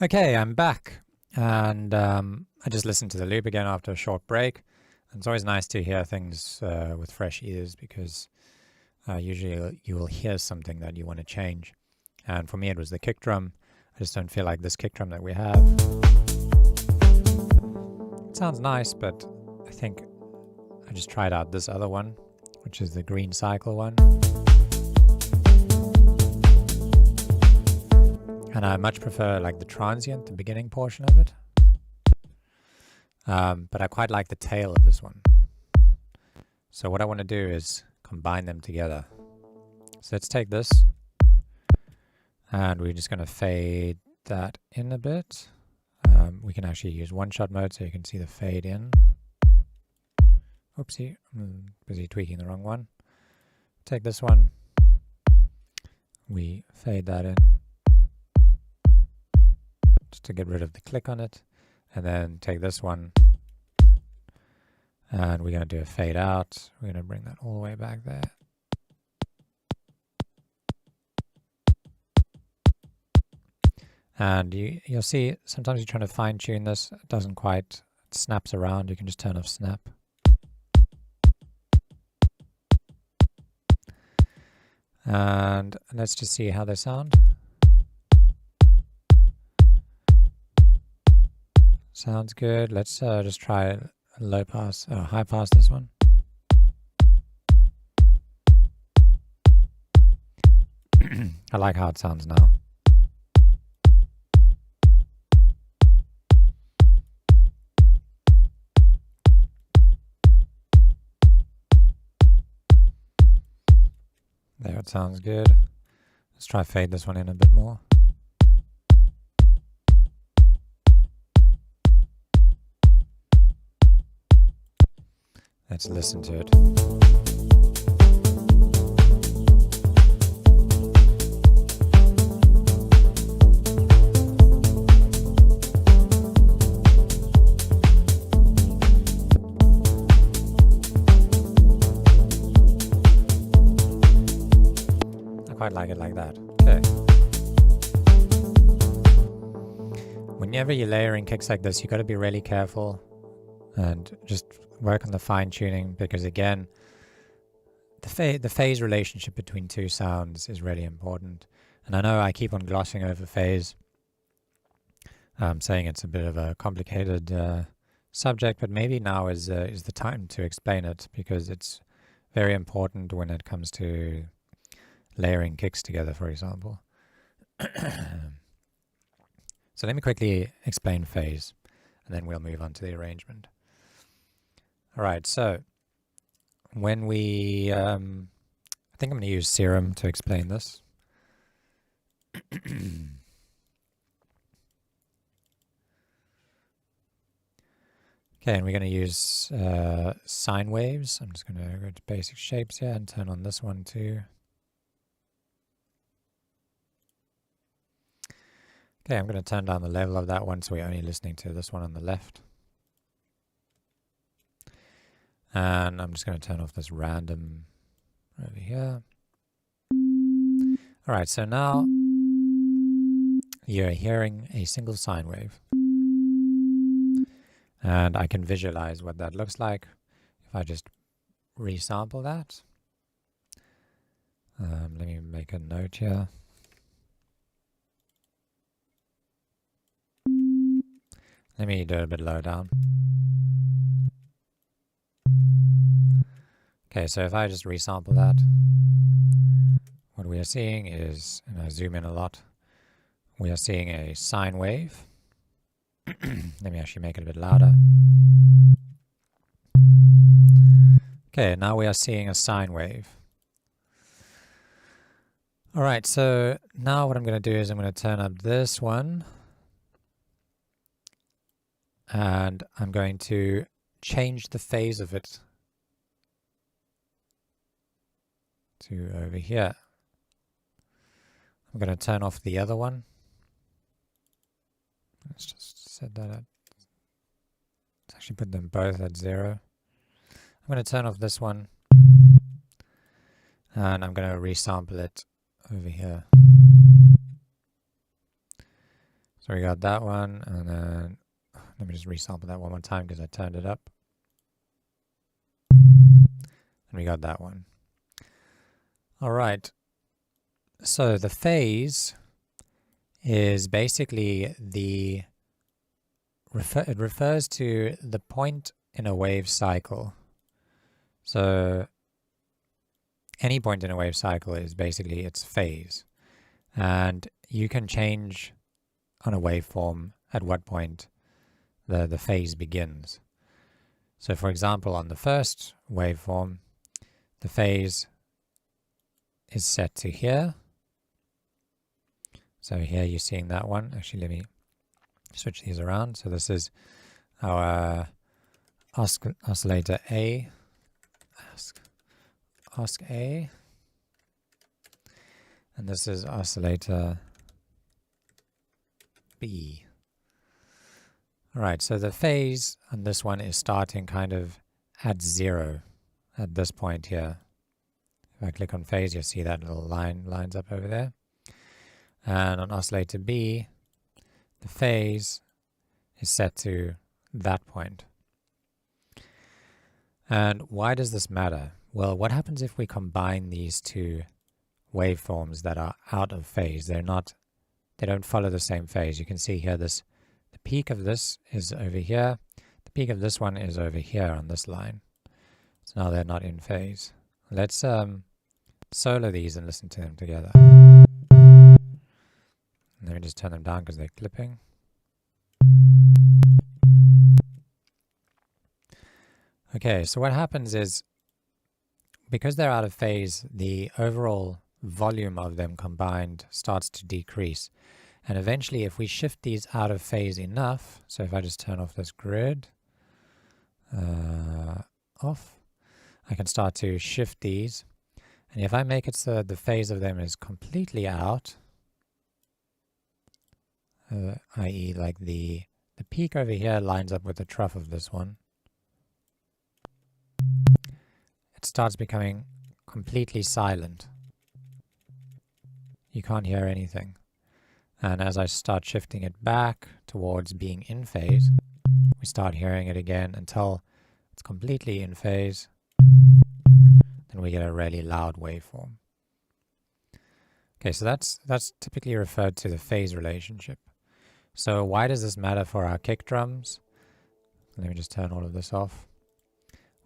Okay, I'm back, and I just listened to the loop again after a short break. And it's always nice to hear things with fresh ears because usually you will hear something that you want to change. And for me, it was the kick drum. I just don't feel like this kick drum that we have. It sounds nice, but I think I just tried out this other one, which is the green cycle one. And I much prefer like the transient, the beginning portion of it. But I quite like the tail of this one. So what I want to do is combine them together. So let's take this and we're just going to fade that in a bit. We can actually use one-shot mode so you can see the fade in. Oopsie, I'm busy tweaking the wrong one. Take this one, we fade that in just to get rid of the click on it, and then take this one and we're going to do a fade out. We're going to bring that all the way back there. And you'll see sometimes you're trying to fine tune this, it doesn't quite, it snaps around, you can just turn off snap. And let's just see how they sound. Sounds good. Let's just try low pass, high pass this one. I like how it sounds now. There, it sounds good. Let's try fade this one in a bit more. Let's listen to it. I quite like it like that. Okay. Whenever you're layering kicks like this, you got to be really careful and just work on the fine tuning, because again, the phase relationship between two sounds is really important. And I know I keep on glossing over phase, saying it's a bit of a complicated subject, but maybe now is the time to explain it, because it's very important when it comes to layering kicks together, for example. So let me quickly explain phase, and then we'll move on to the arrangement. All right, so when we, I think I'm going to use Serum to explain this. Okay, and we're going to use sine waves. I'm just going to go to basic shapes here and turn on this one too. Okay, I'm going to turn down the level of that one so we're only listening to this one on the left. And I'm just going to turn off this random over here. All right, so now you're hearing a single sine wave. And I can visualize what that looks like if I just resample that. Let me make a note here. Let me do it a bit lower down. Okay, so if I just resample that, what we are seeing is, and I zoom in a lot, we are seeing a sine wave. Let me actually make it a bit louder. Okay, now we are seeing a sine wave. All right, so now what I'm going to do is I'm going to turn up this one, and I'm going to change the phase of it to over here. I'm going to turn off the other one. Let's just set that up. Let's actually put them both at 0. I'm going to turn off this one, and I'm going to resample it over here. So So we got that one, and then let me just resample that one more time because I turned it up. And we got that one. All right. So the phase is basically it refers to the point in a wave cycle. So any point in a wave cycle is basically its phase. And you can change on a waveform at what point the phase begins. So for example, on the first waveform, the phase is set to here. So here you're seeing that one. Actually, let me switch these around. So this is our oscillator A. Osc A. And this is oscillator B. All right, so the phase on this one is starting kind of at 0 at this point here. If I click on phase, you'll see that little line lines up over there. And on oscillator B, the phase is set to that point. And why does this matter? Well, what happens if we combine these two waveforms that are out of phase? They don't follow the same phase. You can see here the peak of this is over here. The peak of this one is over here on this line. So now they're not in phase. Let's solo these and listen to them together. Let me just turn them down because they're clipping. Okay, so what happens is, because they're out of phase, the overall volume of them combined starts to decrease. And eventually, if we shift these out of phase enough, so if I just turn off this grid, off, I can start to shift these. And if I make it so the phase of them is completely out, i.e. like the peak over here lines up with the trough of this one, it starts becoming completely silent. You can't hear anything. And as I start shifting it back towards being in phase, we start hearing it again until it's completely in phase. Then we get a really loud waveform. Okay, so that's typically referred to the phase relationship. So why does this matter for our kick drums? Let me just turn all of this off.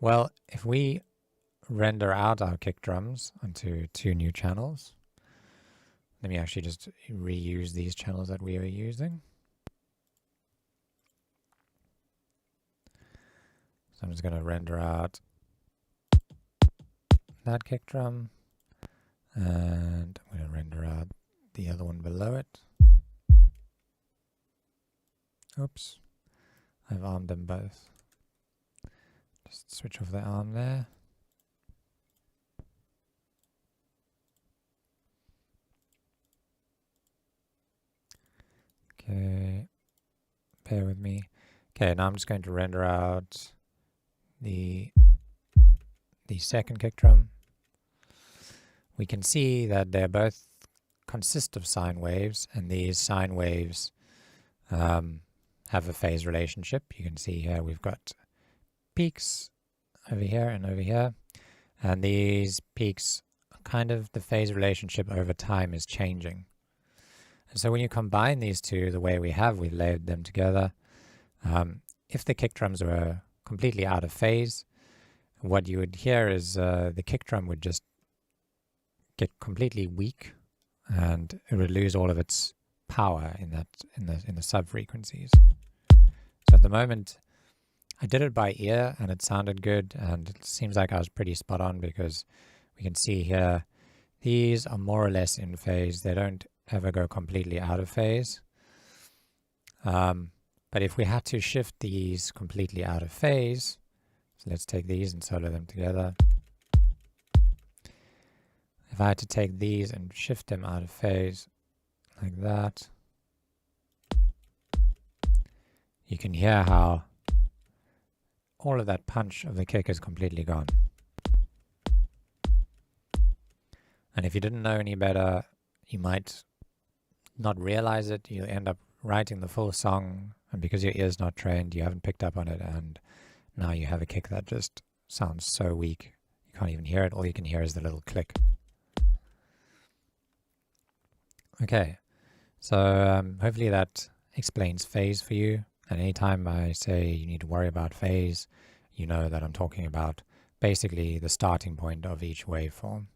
Well, if we render out our kick drums onto 2 new channels, let me actually just reuse these channels that we were using. So I'm just going to render out that kick drum, and I'm going to render out the other one below it. Oops, I've armed them both. Just switch off the arm there. Okay, bear with me. Okay, now I'm just going to render out the second kick drum. We can see that they both consist of sine waves, and these sine waves have a phase relationship. You can see here we've got peaks over here and over here, and these peaks, kind of the phase relationship over time is changing. And so when you combine these two the way we've layered them together, if the kick drums were completely out of phase, what you would hear is the kick drum would just get completely weak, and it would lose all of its power in the sub frequencies. So at the moment, I did it by ear and it sounded good, and it seems like I was pretty spot on, because we can see here these are more or less in phase. They don't ever go completely out of phase. But if we had to shift these completely out of phase, so let's take these and solo them together. If I had to take these and shift them out of phase like that, you can hear how all of that punch of the kick is completely gone. And if you didn't know any better, you might not realize it. You'll end up writing the full song, and because your ear's not trained, you haven't picked up on it, and now you have a kick that just sounds so weak. You can't even hear it. All you can hear is the little click. Okay, so hopefully that explains phase for you. And anytime I say you need to worry about phase, you know that I'm talking about basically the starting point of each waveform.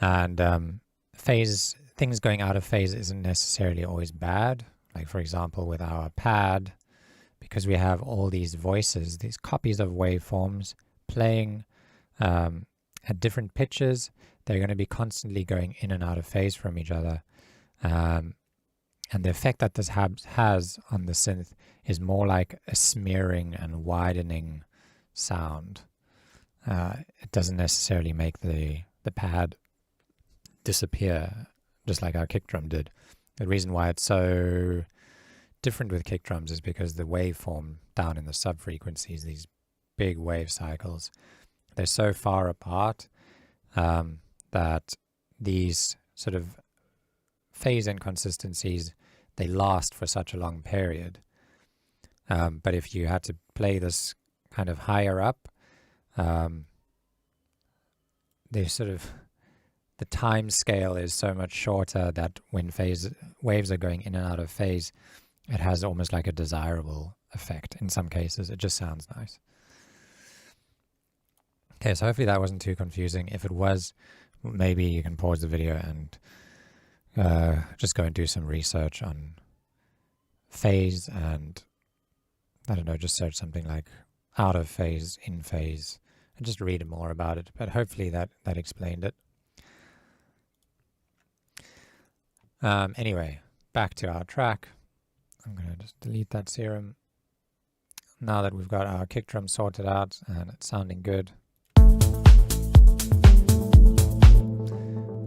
And phase, things going out of phase isn't necessarily always bad. Like for example, with our pad, because we have all these voices, these copies of waveforms playing at different pitches, they're going to be constantly going in and out of phase from each other. And the effect that this has on the synth is more like a smearing and widening sound. It doesn't necessarily make the pad disappear, just like our kick drum did. The reason why it's so different with kick drums is because the waveform down in the sub-frequencies, these big wave cycles, they're so far apart that these sort of phase inconsistencies, they last for such a long period. But if you had to play this kind of higher up, the time scale is so much shorter that when waves are going in and out of phase, it has almost like a desirable effect. In some cases, it just sounds nice. Okay, so hopefully that wasn't too confusing. If it was, maybe you can pause the video and just go and do some research on phase, and I don't know, just search something like out of phase, in phase, and just read more about it. But hopefully that explained it. Anyway, back to our track. I'm going to just delete that serum. Now that we've got our kick drum sorted out and it's sounding good,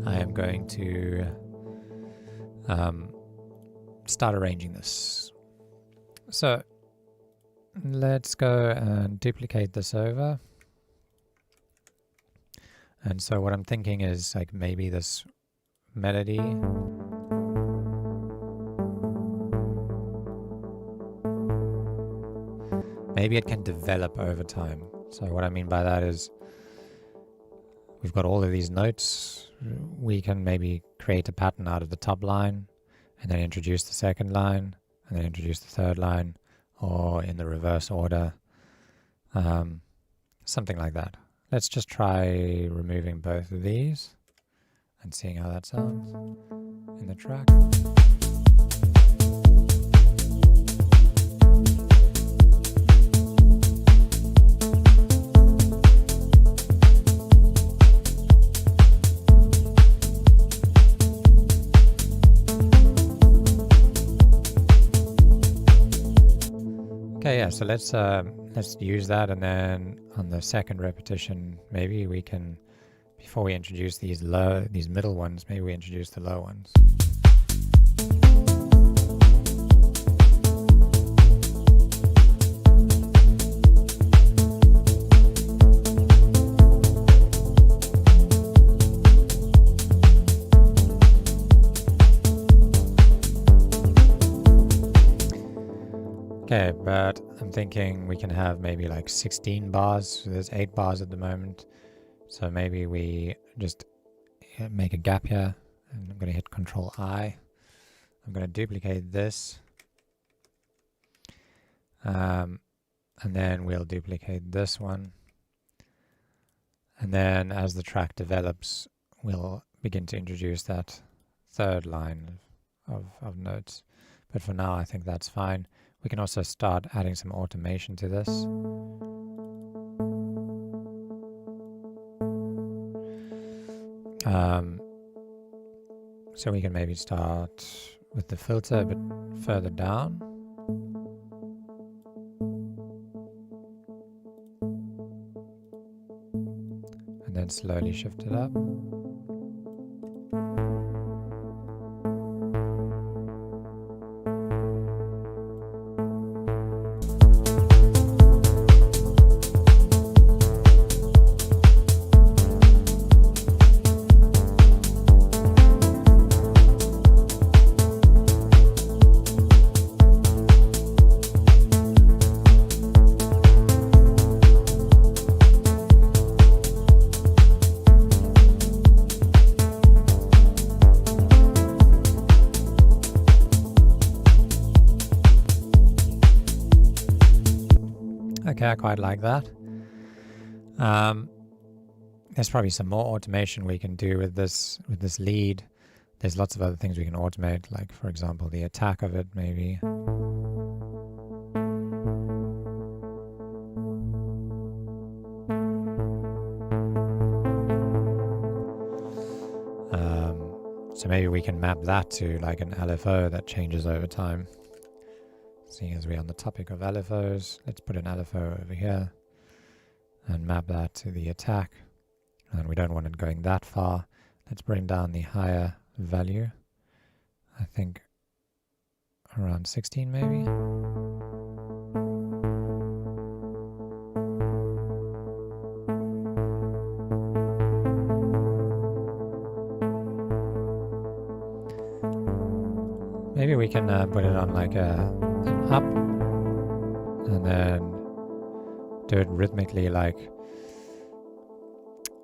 I am going to start arranging this. So let's go and duplicate this over. And so what I'm thinking is like maybe this melody, maybe it can develop over time. So what I mean by that is we've got all of these notes. We can maybe create a pattern out of the top line and then introduce the second line and then introduce the third line, or in the reverse order, something like that. Let's just try removing both of these and seeing how that sounds in the track. Okay, yeah, so let's use that, and then on the second repetition, maybe we can, before we introduce these middle ones, maybe we introduce the low ones. Okay, but I'm thinking we can have maybe like 16 bars. So there's 8 bars at the moment. So maybe we just make a gap here, and I'm going to hit Control I. I'm going to duplicate this. And then we'll duplicate this one. And then as the track develops, we'll begin to introduce that third line of notes. But for now, I think that's fine. We can also start adding some automation to this. So we can maybe start with the filter a bit further down. And then slowly shift it up. Okay, I quite like that. There's probably some more automation we can do with this lead. There's lots of other things we can automate, like for example the attack of it maybe. So maybe we can map that to like an LFO that changes over time. Seeing as we're on the topic of LFOs, let's put an LFO over here and map that to the attack. And we don't want it going that far. Let's bring down the higher value. I think around 16 maybe. Maybe we can put it on like an up and then do it rhythmically, like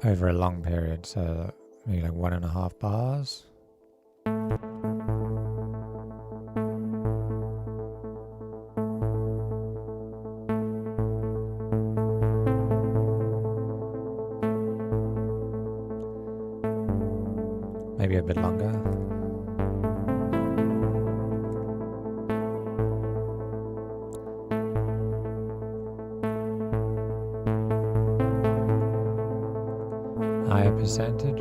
over a long period, so maybe like 1.5 bars. Maybe a bit longer. Higher percentage.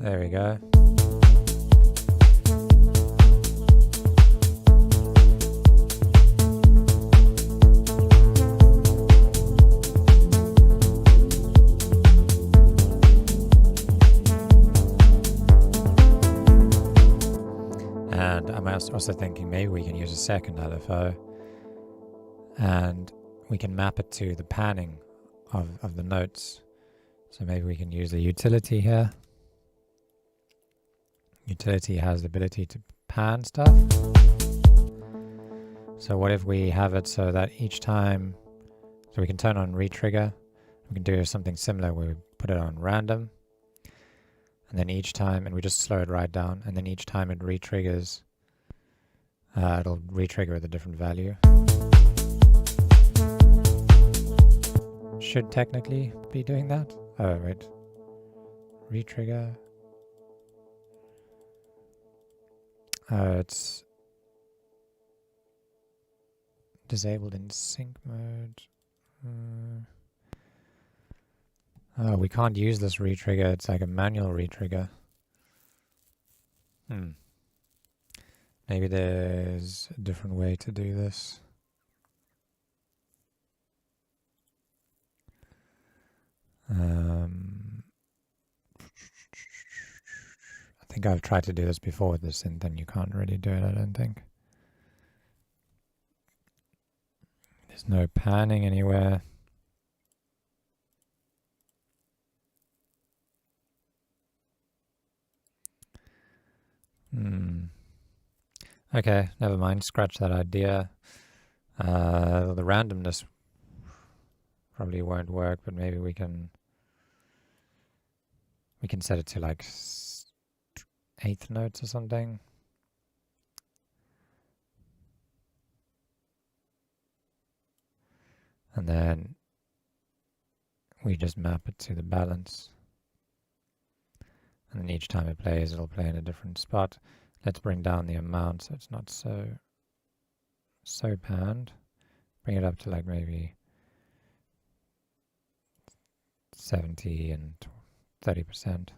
There we go. And I'm also thinking maybe we can use a second LFO and we can map it to the panning of the notes. So maybe we can use the utility here. Utility has the ability to pan stuff. So what if we have it so that each time, so we can turn on retrigger. We can do something similar where we put it on random. And then each time, and we just slow it right down, and then each time it re-triggers, it'll re-trigger with a different value. Should technically be doing that. Oh, wait. Re-trigger. It's disabled in sync mode. Oh, we can't use this retrigger. It's like a manual retrigger. Maybe there's a different way to do this. I think I've tried to do this before with this synth, and you can't really do it, I don't think. There's no panning anywhere. Okay, never mind, scratch that idea. The randomness probably won't work, but maybe we can set it to like 8th notes or something. And then we just map it to the balance. And then each time it plays, it'll play in a different spot. Let's bring down the amount so it's not so panned. Bring it up to like maybe 70 and 30%.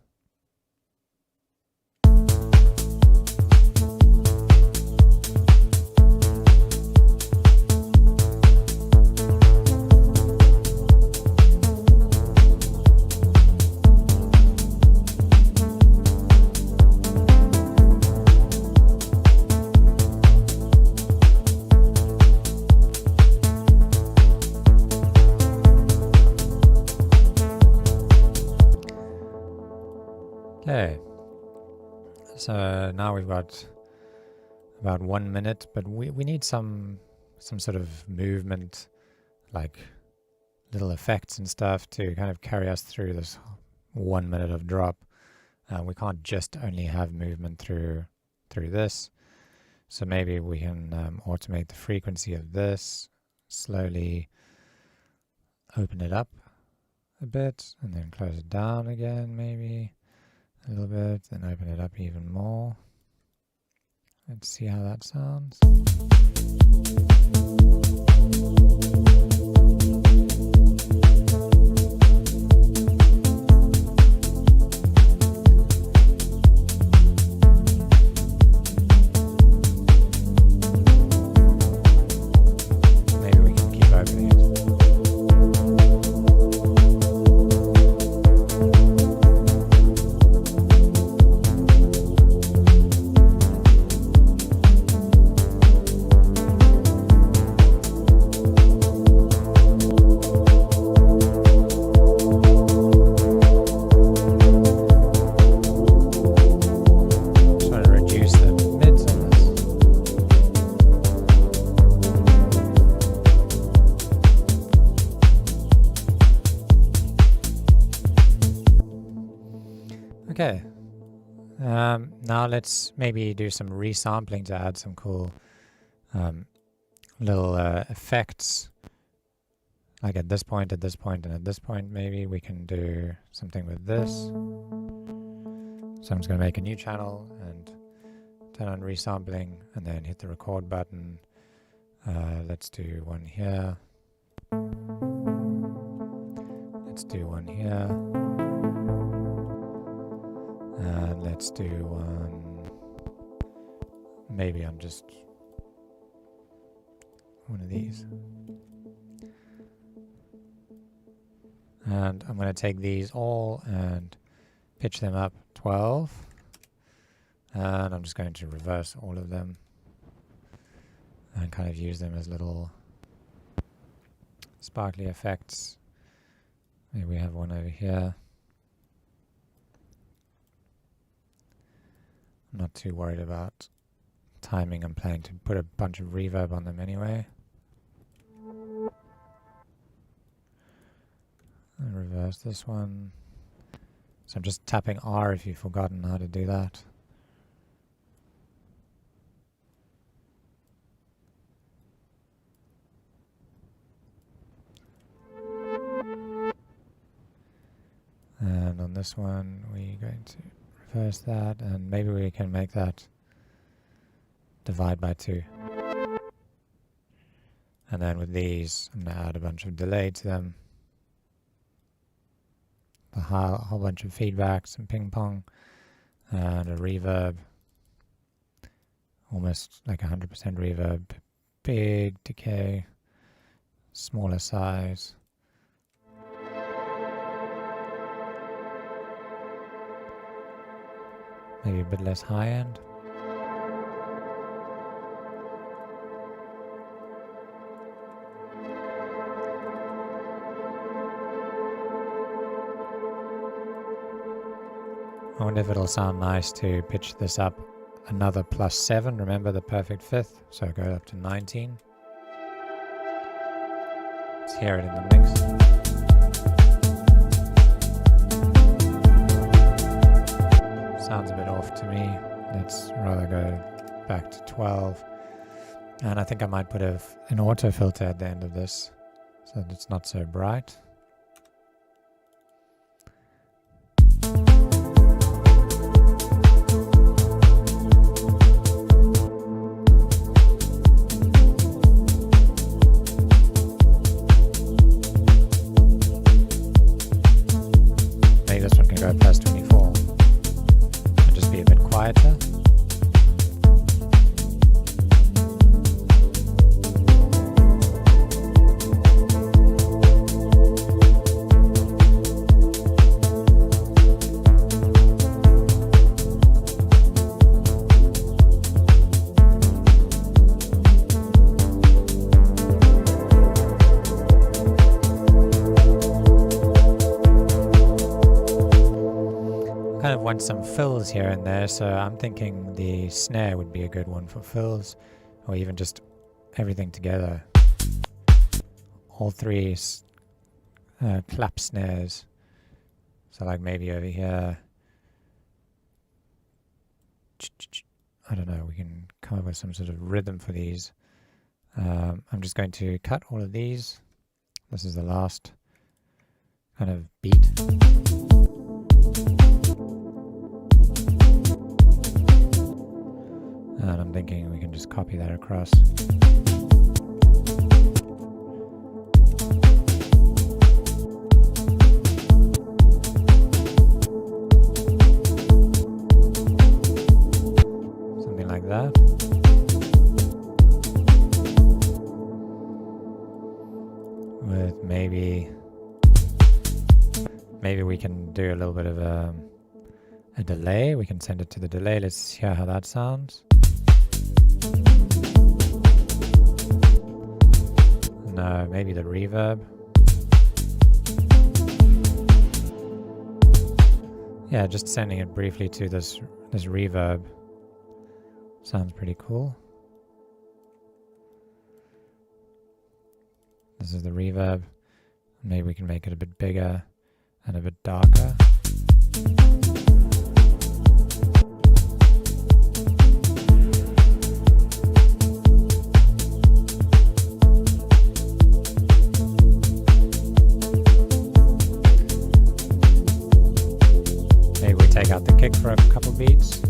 Okay, so now we've got about 1 minute, but we need some sort of movement, like little effects and stuff to kind of carry us through this 1 minute of drop. We can't just only have movement through this. So maybe we can automate the frequency of this, slowly open it up a bit, and then close it down again, maybe a little bit, then open it up even more. Let's see how that sounds. Maybe we can keep opening it. Okay, now let's maybe do some resampling to add some cool little effects. Like at this point, and at this point, maybe we can do something with this. So I'm just going to make a new channel and turn on resampling and then hit the record button. Let's do one here. Let's do one here. And let's do one, maybe on just one of these. And I'm going to take these all and pitch them up 12. And I'm just going to reverse all of them and kind of use them as little sparkly effects. Maybe we have one over here. I'm not too worried about timing. I'm planning to put a bunch of reverb on them anyway. And reverse this one. So I'm just tapping R if you've forgotten how to do that. And on this one, we're going to reverse that, and maybe we can make that divide by 2. And then with these, I'm going to add a bunch of delay to them. A whole bunch of feedback, some ping pong, and a reverb. Almost like 100% reverb. Big decay, smaller size. Maybe a bit less high end. I wonder if it'll sound nice to pitch this up another +7. Remember the perfect fifth, so go up to 19. Let's hear it in the mix. Sounds a bit off to me. Let's rather go back to 12. And I think I might put an auto filter at the end of this so that it's not so bright. Maybe this one can go +24. Be a bit quieter. Kind of want some fills here and there, so I'm thinking the snare would be a good one for fills, or even just everything together. All three clap snares. So like maybe over here, I don't know, we can come up with some sort of rhythm for these. I'm just going to cut all of these. This is the last kind of beat. And I'm thinking we can just copy that across. Something like that. With maybe we can do a little bit of a delay. We can send it to the delay. Let's hear how that sounds. No, maybe the reverb. Yeah, just sending it briefly to this reverb. Sounds pretty cool. This is the reverb. Maybe we can make it a bit bigger and a bit darker. Maybe we take out the kick for a couple beats.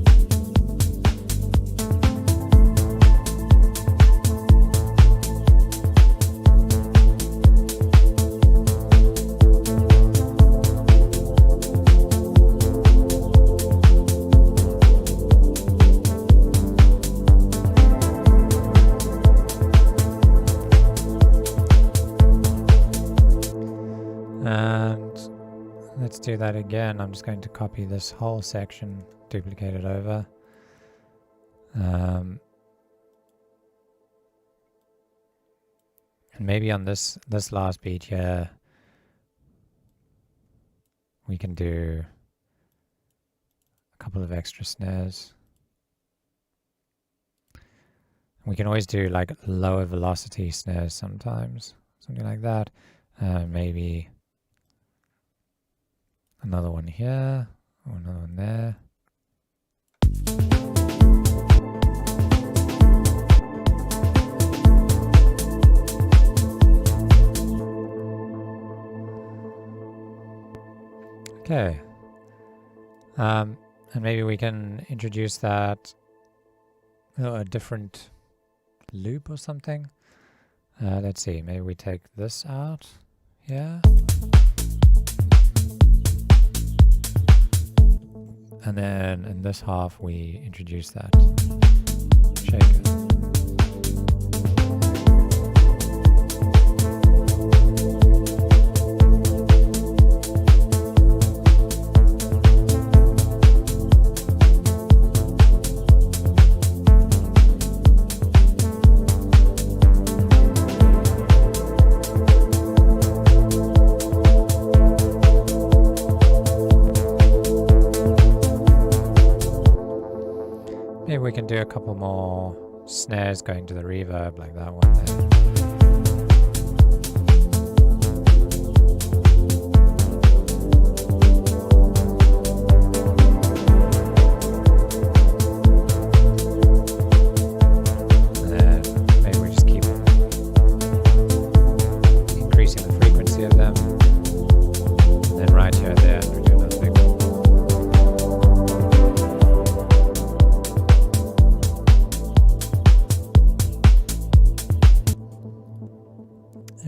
Let's do that again. I'm just going to copy this whole section, duplicate it over. And maybe on this last beat here, we can do a couple of extra snares. We can always do like lower velocity snares sometimes, something like that. Maybe another one here, or another one there. Okay. And maybe we can introduce that a different loop or something. Let's see, maybe we take this out here. And then in this half, we introduce that shaker. Maybe we can do a couple more snares going to the reverb, like that one there. And then maybe we just keep increasing the frequency of them. And then right here at the end, we do another big one.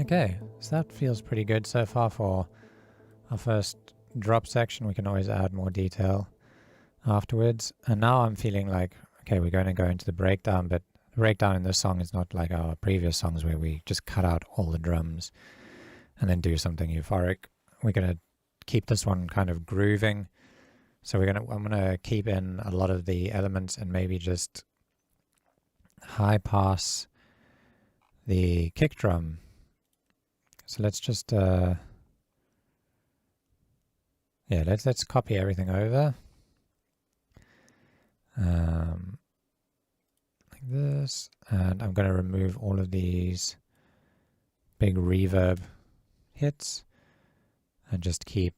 Okay, so that feels pretty good so far for our first drop section. We can always add more detail afterwards. And now I'm feeling like, okay, we're going to go into the breakdown, but the breakdown in this song is not like our previous songs where we just cut out all the drums and then do something euphoric. We're going to keep this one kind of grooving. So I'm going to keep in a lot of the elements and maybe just high pass the kick drum. So let's just, let's copy everything over. Like this. And I'm going to remove all of these big reverb hits. and just keep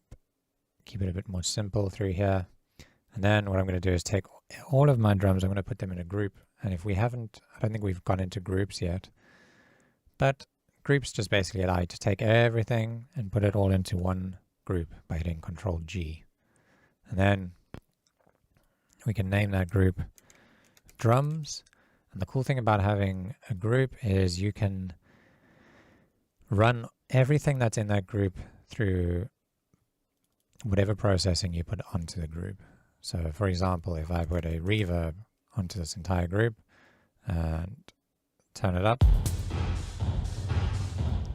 it a bit more simple through here. And then what I'm going to do is take all of my drums, I'm going to put them in a group. And if we haven't, I don't think we've gone into groups yet, but groups just basically allow you to take everything and put it all into one group by hitting Control G. And then we can name that group drums. And the cool thing about having a group is you can run everything that's in that group through whatever processing you put onto the group. So for example, if I put a reverb onto this entire group and turn it up,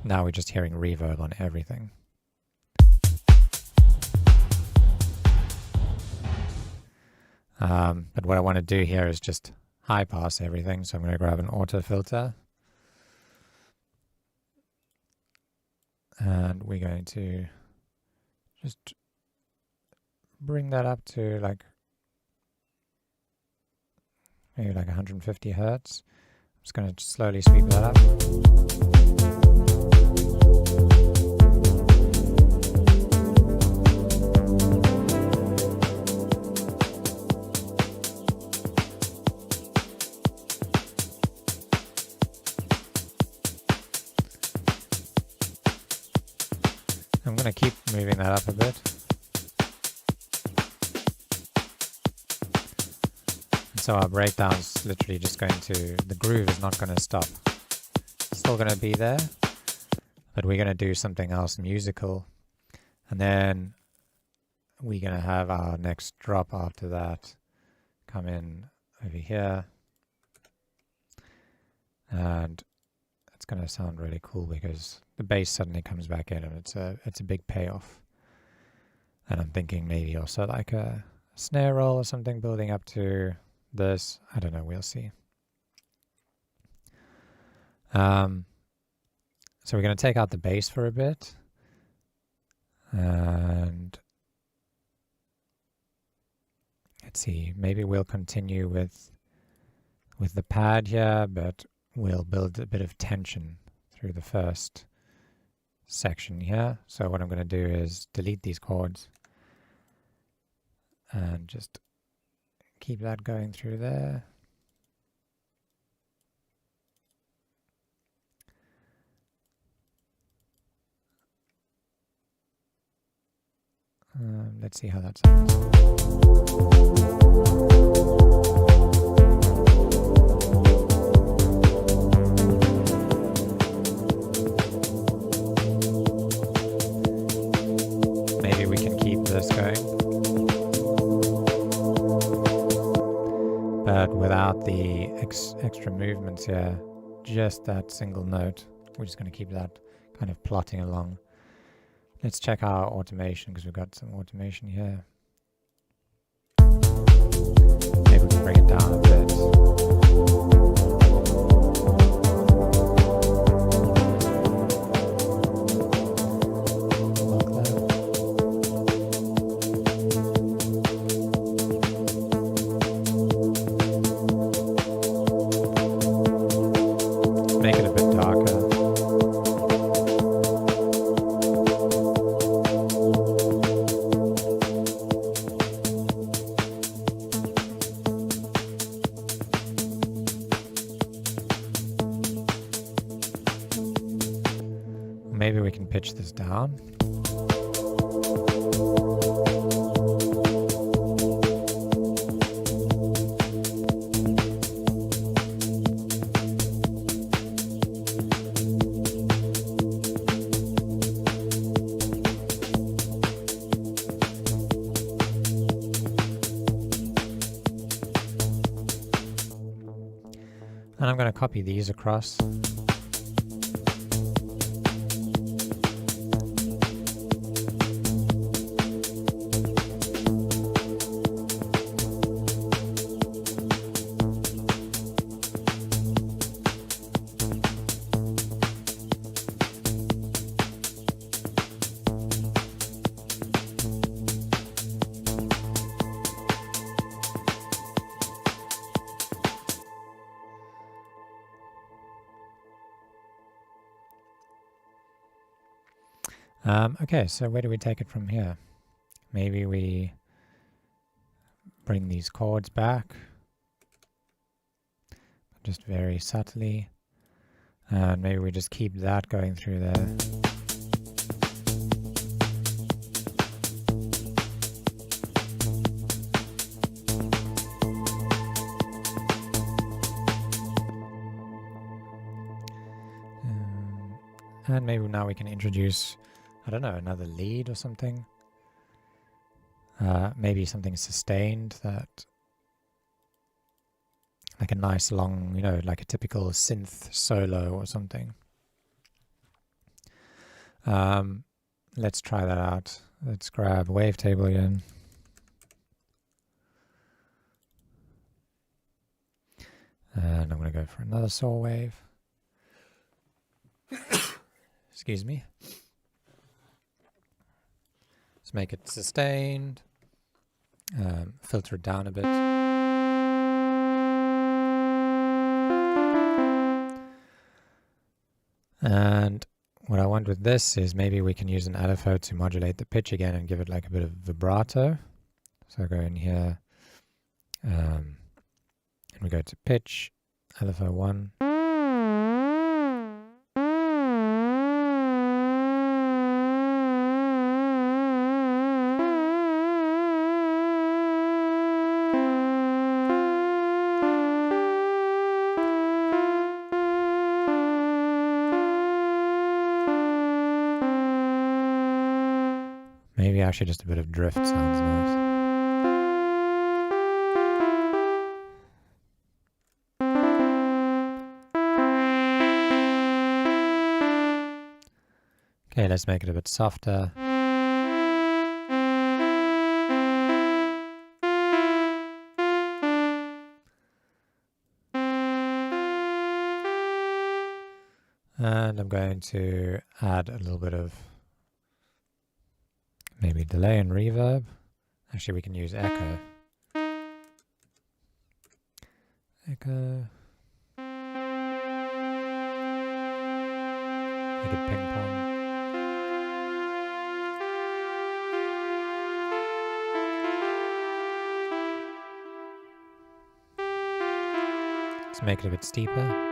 now we're just hearing reverb on everything. But what I want to do here is just high pass everything. So I'm going to grab an auto filter. And we're going to just bring that up to like maybe like 150 hertz. I'm just going to slowly sweep that up. I'm going to keep moving that up a bit. And so our breakdown's literally just going to, the groove is not going to stop. It's still going to be there, but we're going to do something else musical. And then we're going to have our next drop after that come in over here. And it's going to sound really cool because the bass suddenly comes back in, and it's a big payoff. And I'm thinking maybe also like a snare roll or something building up to this. I don't know, we'll see. So we're going to take out the bass for a bit. And let's see, maybe we'll continue with the pad here, but we'll build a bit of tension through the first section here. So what I'm going to do is delete these chords and just keep that going through there. Let's see how that sounds. Maybe we can keep this going, but without the extra movements here, just that single note. We're just going to keep that kind of plotting along. Let's check our automation because we've got some automation here. Maybe we can bring it down a bit. Make it a bit darker. Maybe we can pitch this down. And I'm going to copy these across. Okay, so where do we take it from here? Maybe we bring these chords back, just very subtly, and maybe we just keep that going through there. And maybe now we can introduce, I don't know, another lead or something. Maybe something sustained, that like a nice long, you know, like a typical synth solo or something. Let's try that out. Let's grab Wavetable again. And I'm going to go for another saw wave. Excuse me. Let's make it sustained. Filter it down a bit. And what I want with this is maybe we can use an LFO to modulate the pitch again and give it like a bit of vibrato. So I go in here and we go to pitch, LFO 1. Maybe actually just a bit of drift sounds nice. Okay, let's make it a bit softer. And I'm going to add a little bit of maybe delay and reverb. Actually, we can use echo. Echo. Make it ping pong. Let's make it a bit steeper.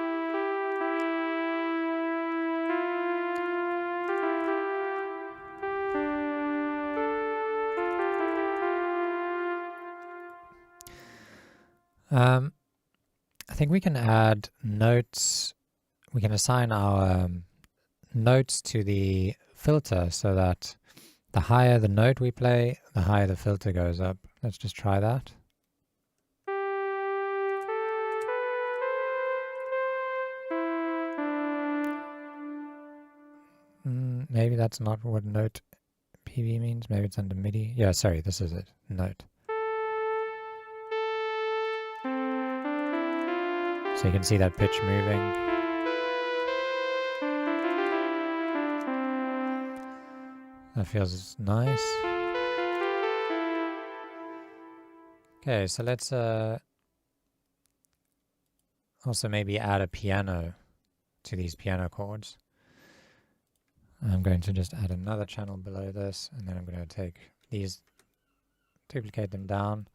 I think we can add notes. We can assign our notes to the filter so that the higher the note we play, the higher the filter goes up. Let's just try that. Maybe that's not what note PV means. Maybe it's under MIDI. Yeah, sorry, this is it. Note. So you can see that pitch moving. That feels nice. Okay, so let's also maybe add a piano to these piano chords. I'm going to just add another channel below this, and then I'm going to take these, duplicate them down.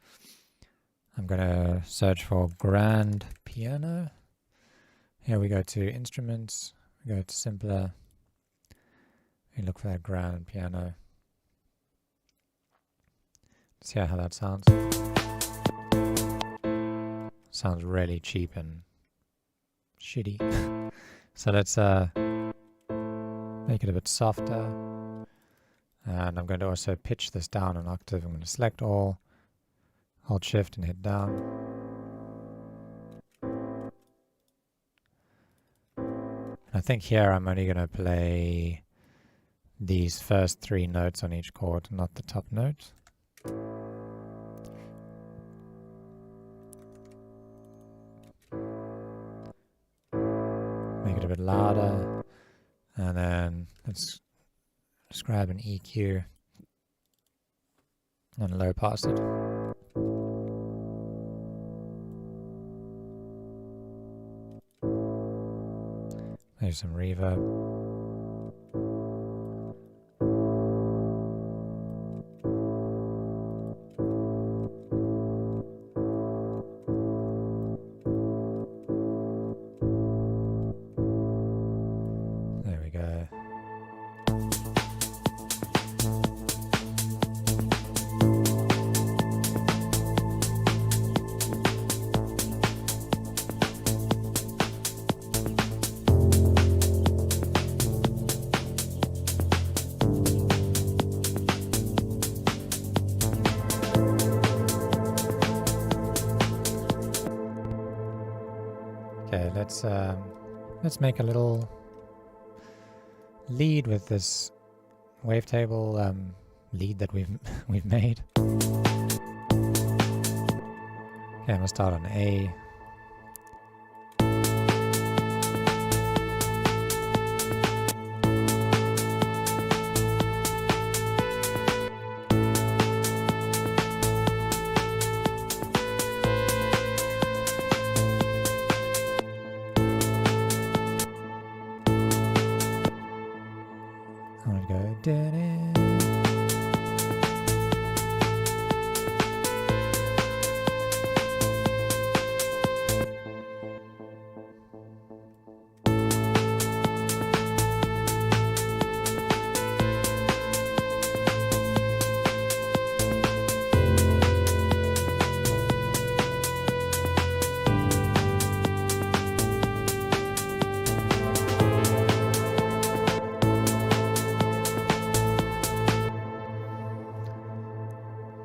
I'm going to search for grand piano. Here we go to instruments, we go to simpler, we look for that grand piano. See how that sounds. Sounds really cheap and shitty. So let's make it a bit softer. And I'm going to also pitch this down an octave. I'm going to select all, hold shift and hit down. I think here I'm only going to play these first 3 notes on each chord, not the top note. Make it a bit louder. And then let's just grab an EQ and low pass it. Maybe some reverb. let's make a little lead with this wavetable lead that we've made. Okay, we'll start on A. I'm gonna go da-da.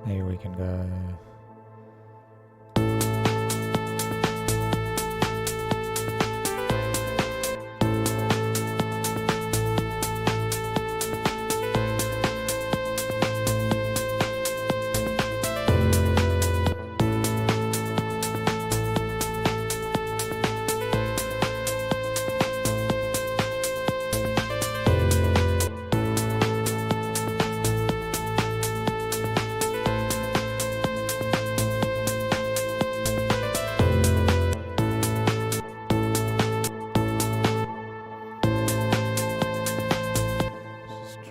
Maybe we can go.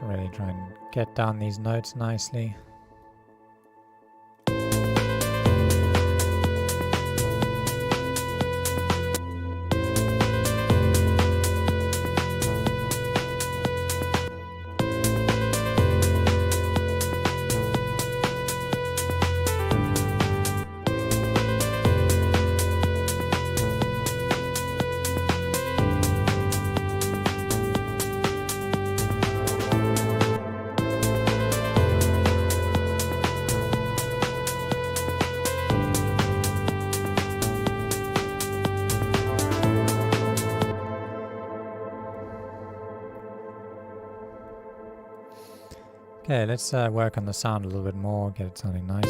Really try and get down these notes nicely. Okay, let's work on the sound a little bit more, get it sounding nicer.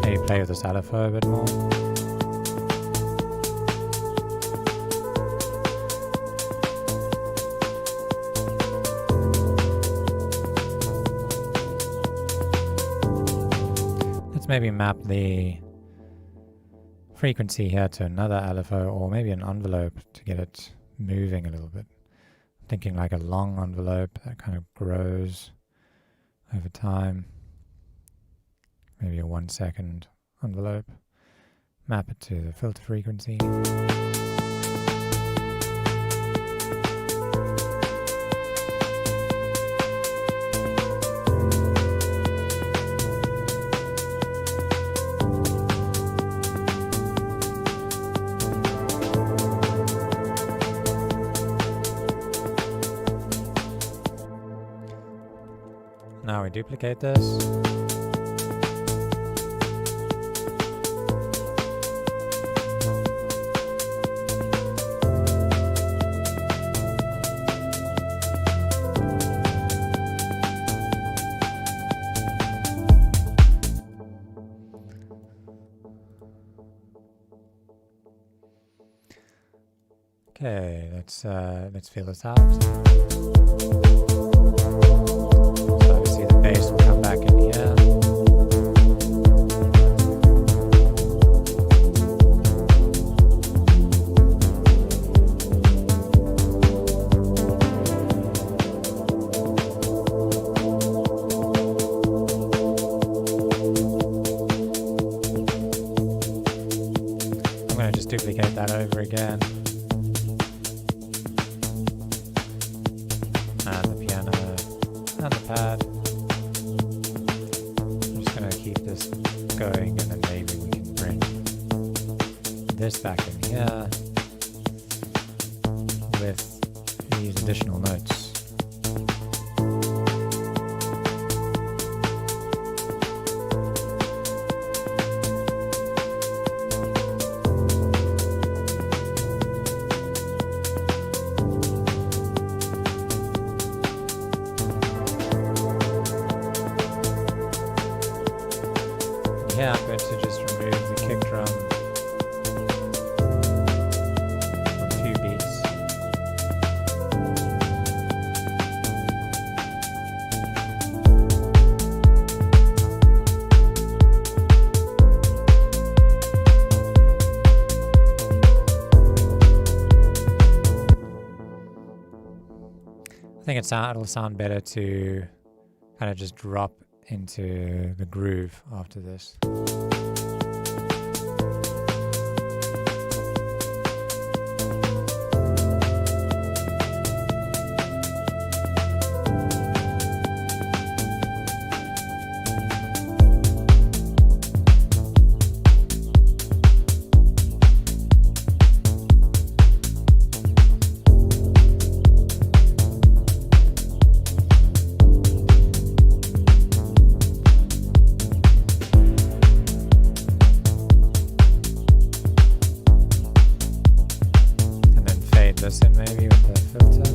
Maybe play with this LFO a bit more. Maybe map the frequency here to another LFO or maybe an envelope to get it moving a little bit. I'm thinking like a long envelope that kind of grows over time. Maybe a 1 second envelope. Map it to the filter frequency. Now we duplicate this. Okay, let's feel this out. Bass will come back in here. I'm going to just duplicate that over again. And the piano and the pad. Keep this going, and then maybe we can bring this back in here with these additional notes. here I'm going to just remove the kick drum for a few beats. I think it'll sound better to kind of just drop into the groove after this. This in maybe with the filter.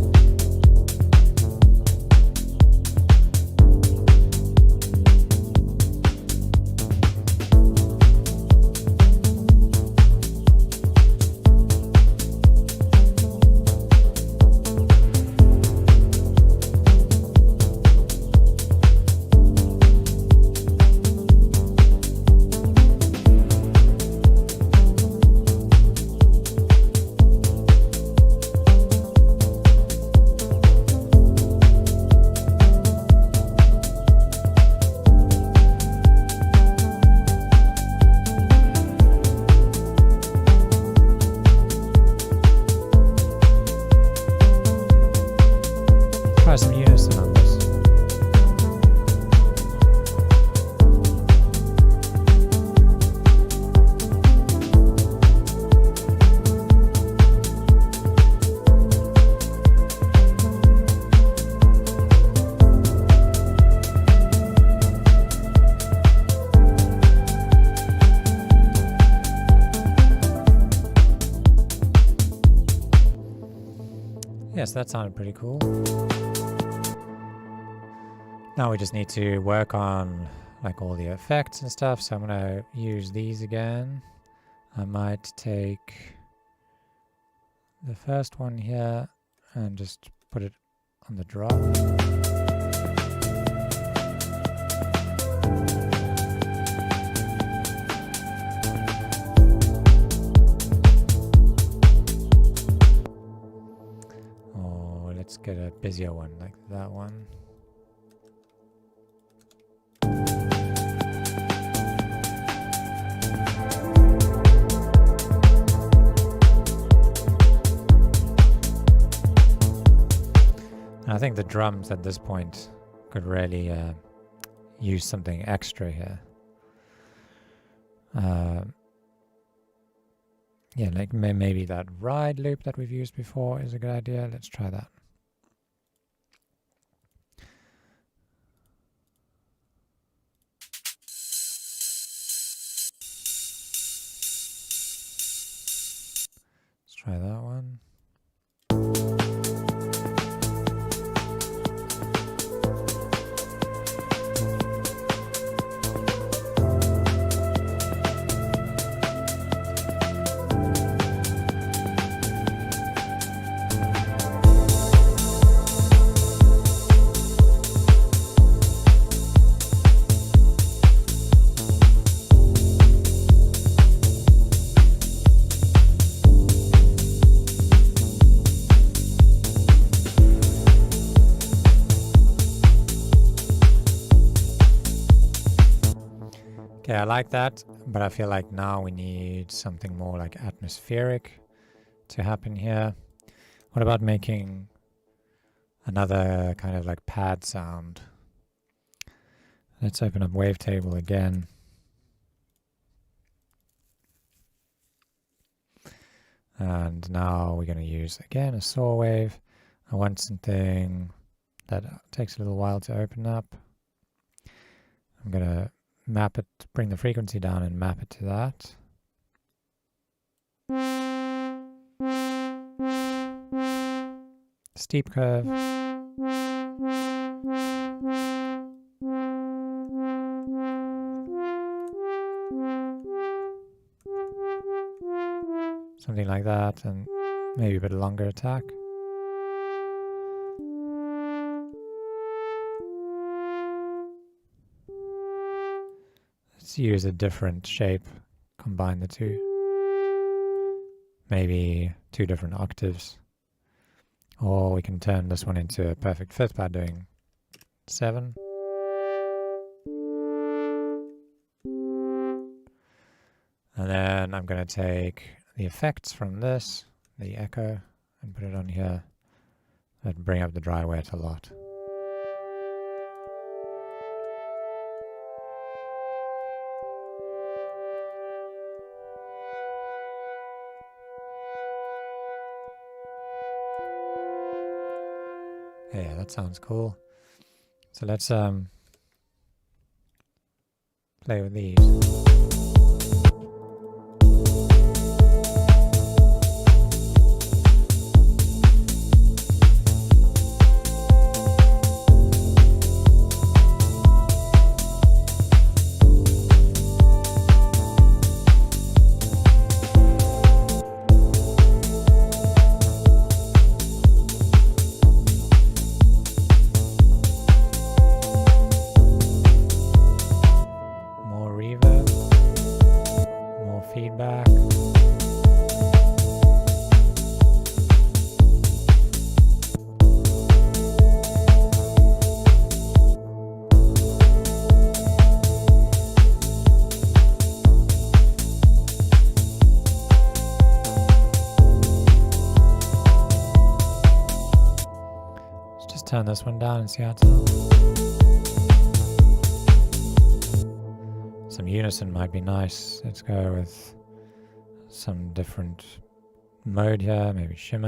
Try some unison on this. Yes, that sounded pretty cool. Now we just need to work on like all the effects and stuff, so I'm gonna use these again. I might take the first one here and just put it on the drop. Or let's get a busier one like that one. I think the drums at this point could really use something extra here. Yeah, like maybe that ride loop that we've used before is a good idea. Let's try that. Let's try that one. Okay, I like that, but I feel like now we need something more like atmospheric to happen here. What about making another kind of like pad sound? Let's open up Wavetable again. And now we're going to use again a saw wave. I want something that takes a little while to open up. I'm going to map it, bring the frequency down and map it to that. Steep curve. Something like that, and maybe a bit longer attack. Let's use a different shape, combine the two. Maybe 2 different octaves. Or we can turn this one into a perfect fifth by doing 7. And then I'm going to take the effects from this, the echo, and put it on here. That bring up the dry wet a lot. Yeah, that sounds cool. So let's play with these. Feedback. Let's just turn this one down and see how it sounds. Some unison might be nice. Let's go with some different mode here, maybe shimmer.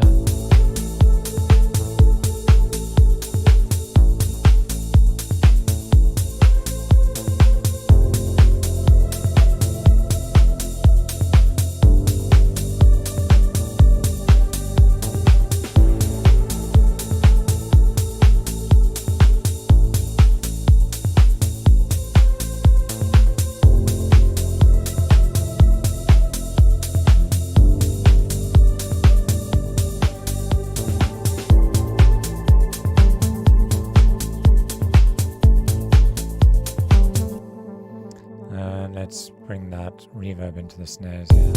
Let's bring that reverb into the snares here.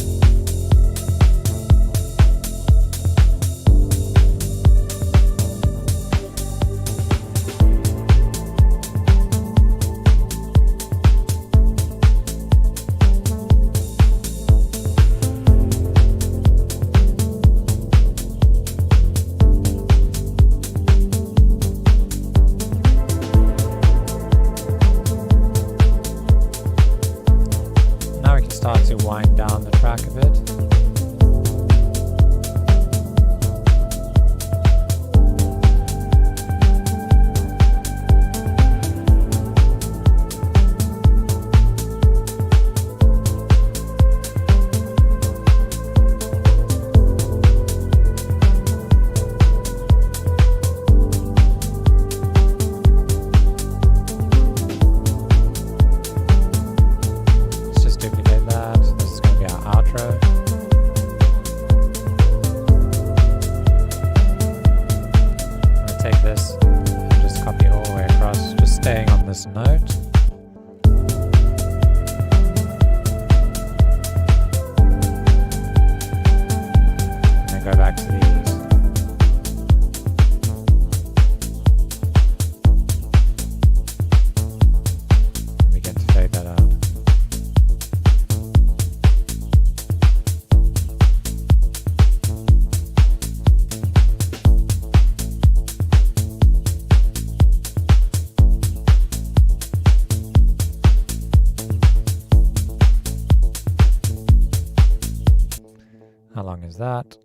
Start to wind down the track a bit. This note. And then go back to these. And we get to fade that out. How long is that?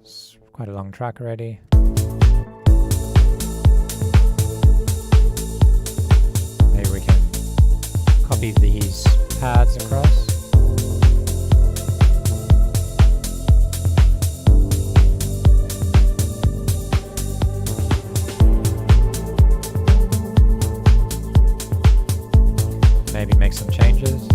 It's quite a long track already. Maybe we can copy these pads across. Maybe make some changes.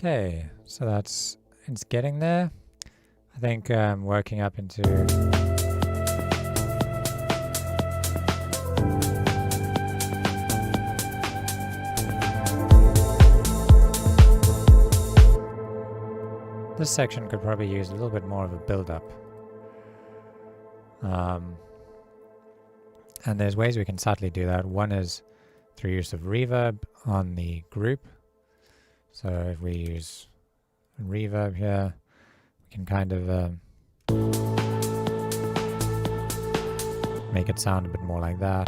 Okay, so it's getting there. I think working up into this section could probably use a little bit more of a build-up. And there's ways we can subtly do that. One is through use of reverb on the group. So if we use reverb here, we can kind of make it sound a bit more like that.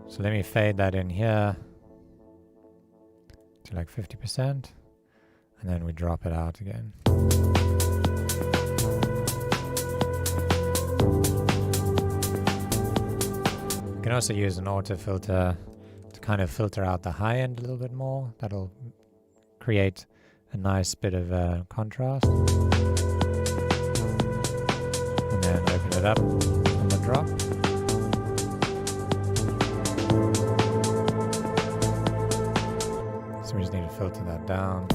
So let me fade that in here to like 50%, and then we drop it out again. You can also use an auto filter to kind of filter out the high end a little bit more. That'll create a nice bit of contrast. And then open it up on the drop. So we just need to filter that down.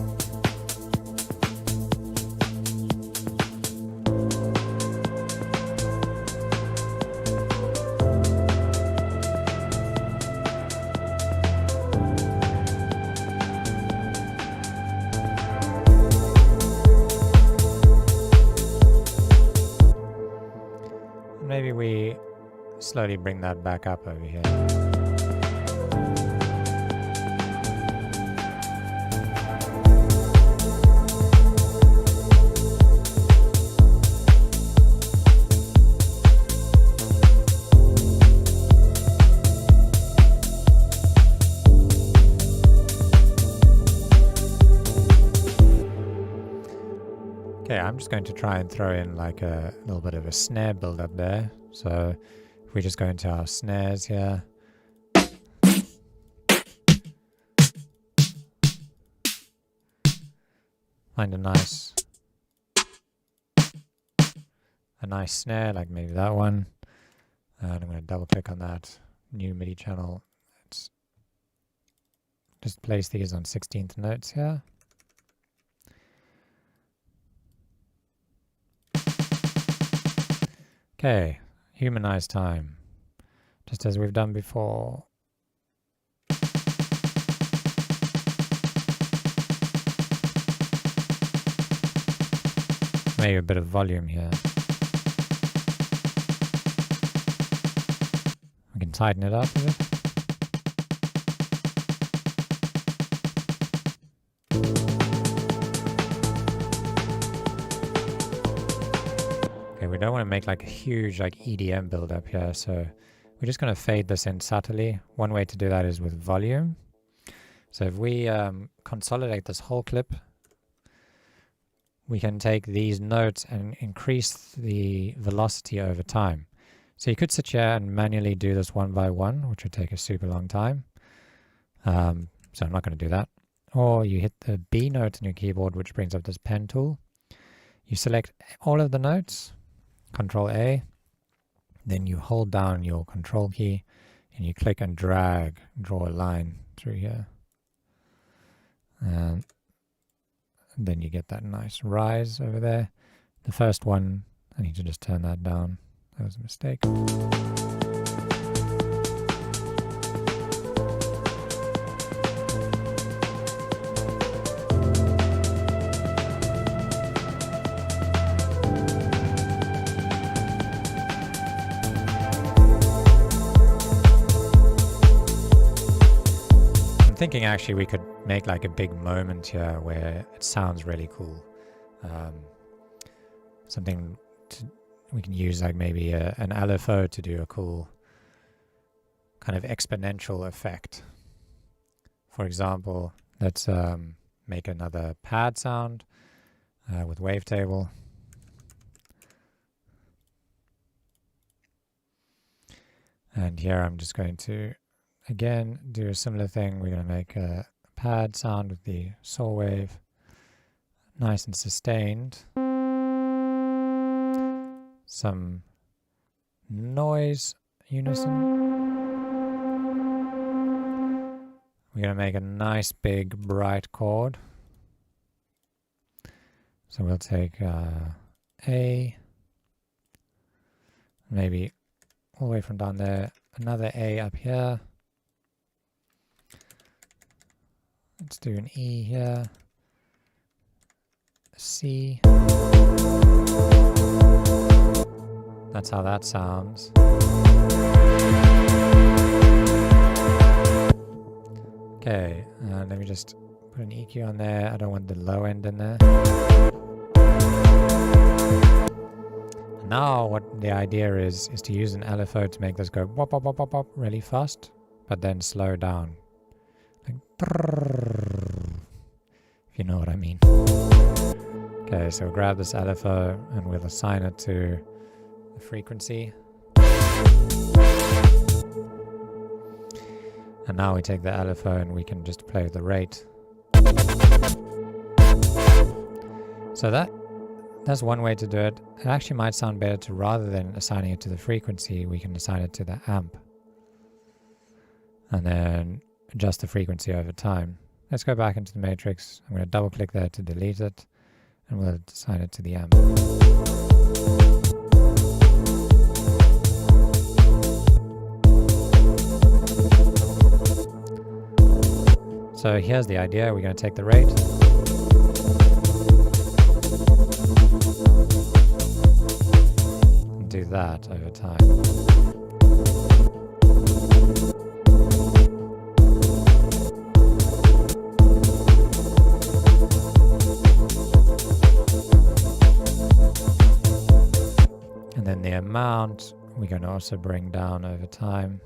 Maybe we slowly bring that back up over here. Okay, I'm just going to try and throw in like a little bit of a snare build up there. So if we just go into our snares here. Find a nice snare, like maybe that one. And I'm going to double click on that new MIDI channel. Let's just place these on 16th notes here. Okay, humanize time, just as we've done before. Maybe a bit of volume here. We can tighten it up a bit. We don't want to make like a huge like EDM build up here, so we're just going to fade this in subtly. One way to do that is with volume. So if we consolidate this whole clip, we can take these notes and increase the velocity over time. So you could sit here and manually do this one by one, which would take a super long time. So I'm not going to do that. Or you hit the B note on your keyboard, which brings up this pen tool. You select all of the notes, Control A, then you hold down your Control key and you click and drag, draw a line through here. And then you get that nice rise over there. The first one, I need to just turn that down. That was a mistake. Thinking actually we could make like a big moment here where it sounds really cool. Something we can use like maybe an LFO to do a cool kind of exponential effect. For example, let's make another pad sound with wavetable. And here I'm just going to again do a similar thing. We're going to make a pad sound with the saw wave, nice and sustained. some noise unison. We're going to make a nice big bright chord. So we'll take A, maybe all the way from down there, another A up here. Let's do an E here, a C. That's how that sounds. Okay, let me just put an EQ on there. I don't want the low end in there. Now what the idea is to use an LFO to make this go wop wop wop wop wop really fast, but then slow down. Like, if you know what I mean. Okay, so we'll grab this LFO and we'll assign it to the frequency. And now we take the LFO and we can just play with the rate. So that's one way to do it. It actually might sound better to, rather than assigning it to the frequency, we can assign it to the amp. And then adjust the frequency over time. Let's go back into the matrix. I'm going to double click there to delete it. And we'll assign it to the amp. So here's the idea. We're going to take the rate. And do that over time. And then the amount we're going to also bring down over time.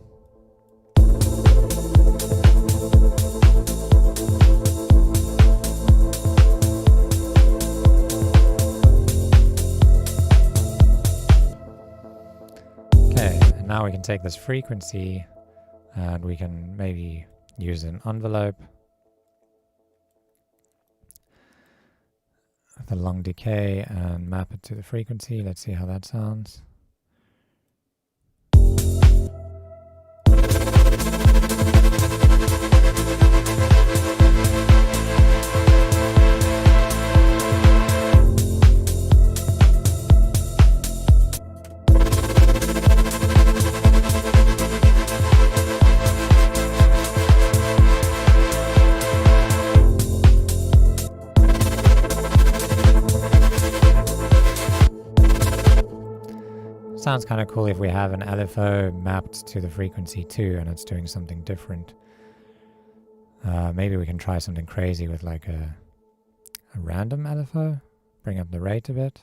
Now we can take this frequency and we can maybe use an envelope with a long decay and map it to the frequency. Let's see how that sounds. Sounds kind of cool if we have an LFO mapped to the frequency too and it's doing something different. Maybe we can try something crazy with like a random LFO, bring up the rate a bit.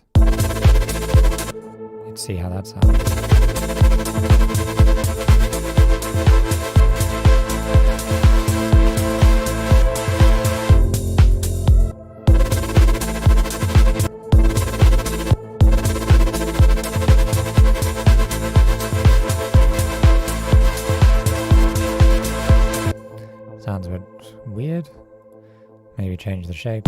Let's see how that sounds. Sounds a bit weird. Maybe change the shape.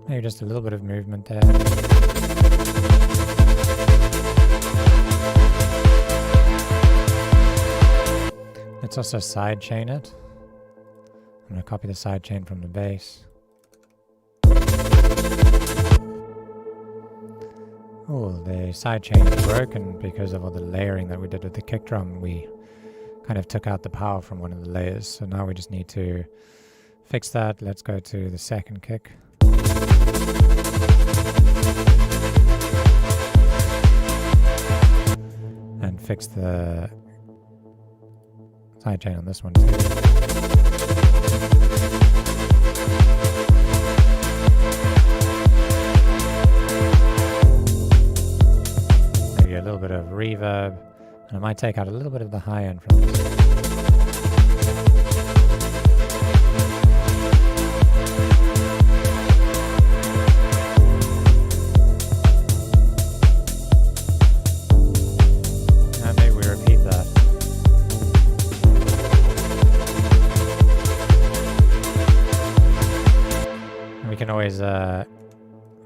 Maybe just a little bit of movement there. Let's also sidechain it. I'm going to copy the sidechain from the bass. Oh, the sidechain is broken because of all the layering that we did with the kick drum. We kind of took out the power from one of the layers. So now we just need to fix that. Let's go to the second kick. And fix the sidechain on this one too. Maybe a little bit of reverb, and I might take out a little bit of the high end from this.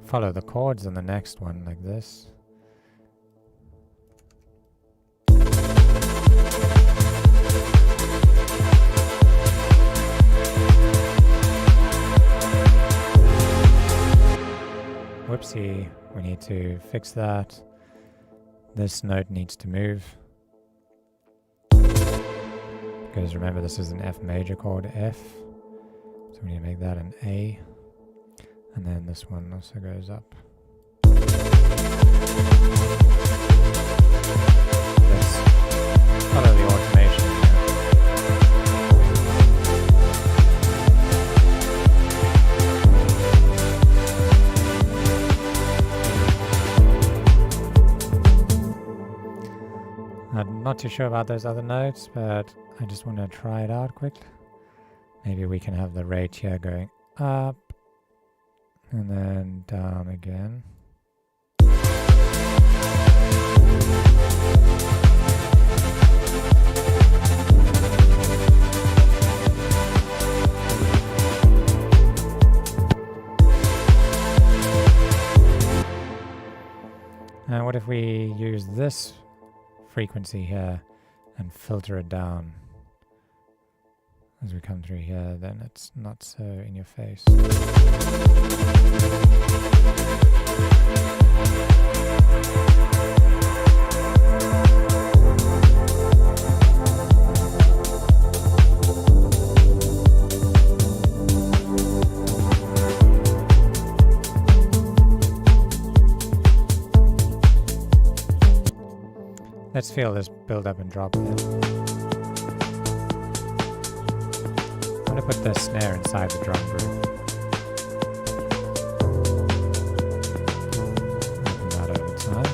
follow the chords on the next one like this. Whoopsie, we need to fix that. This note needs to move. Because remember, this is an F major chord, F. So we need to make that an A. And then this one also goes up. Let's follow the automation here. I'm not too sure about those other notes, but I just want to try it out quick. Maybe we can have the rate here going up and then down again. And what if we use this frequency here and filter it down as we come through here? Then it's not so in your face. Let's feel this build up and drop here. I'm going to put the snare inside the drum groove. Open that over time.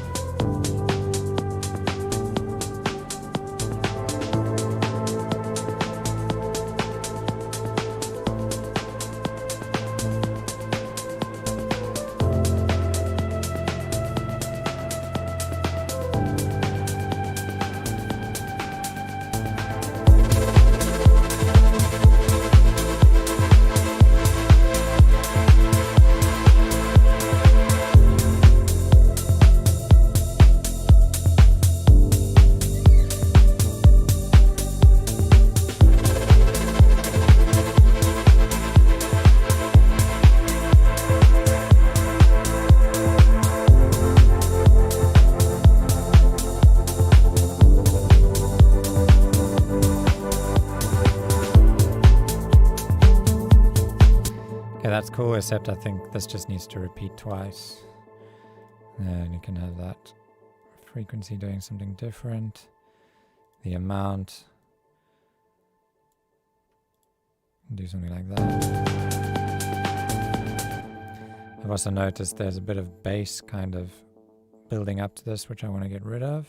That's cool, except I think this just needs to repeat twice. And you can have that frequency doing something different. The amount. Do something like that. I've also noticed there's a bit of bass kind of building up to this, which I want to get rid of.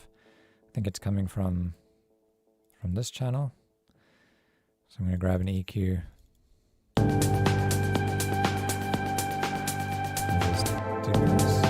I think it's coming from this channel. So I'm going to grab an EQ. Do this.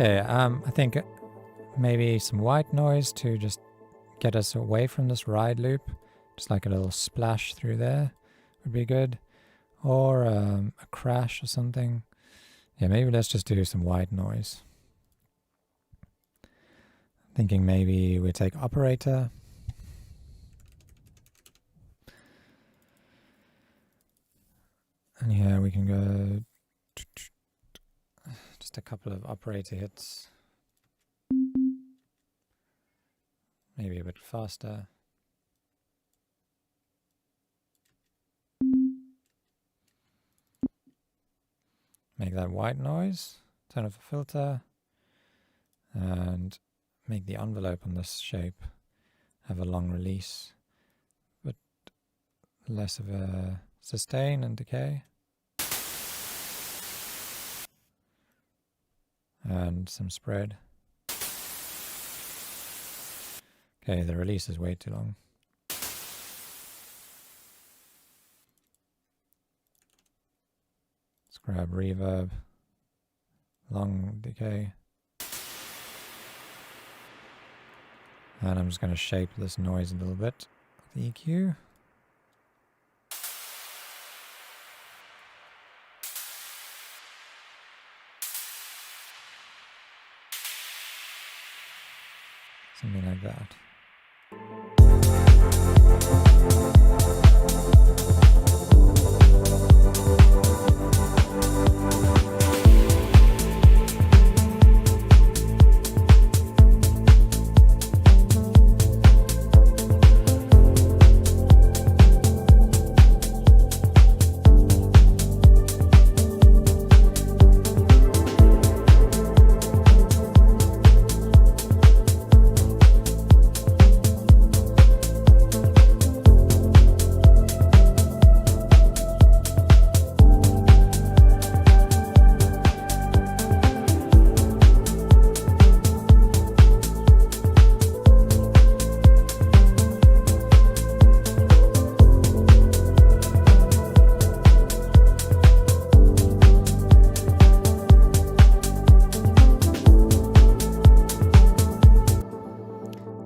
Okay, I think maybe some white noise to just get us away from this ride loop. Just like a little splash through there would be good. Or a crash or something. Yeah, maybe let's just do some white noise. Thinking maybe we take operator. And here we can go just a couple of operator hits. Maybe a bit faster. Make that white noise. Turn off the filter. And make the envelope on this shape have a long release, but less of a sustain and decay. And some spread. Okay, the release is way too long. Let's grab reverb, long decay. And I'm just going to shape this noise a little bit with the EQ. Something like that.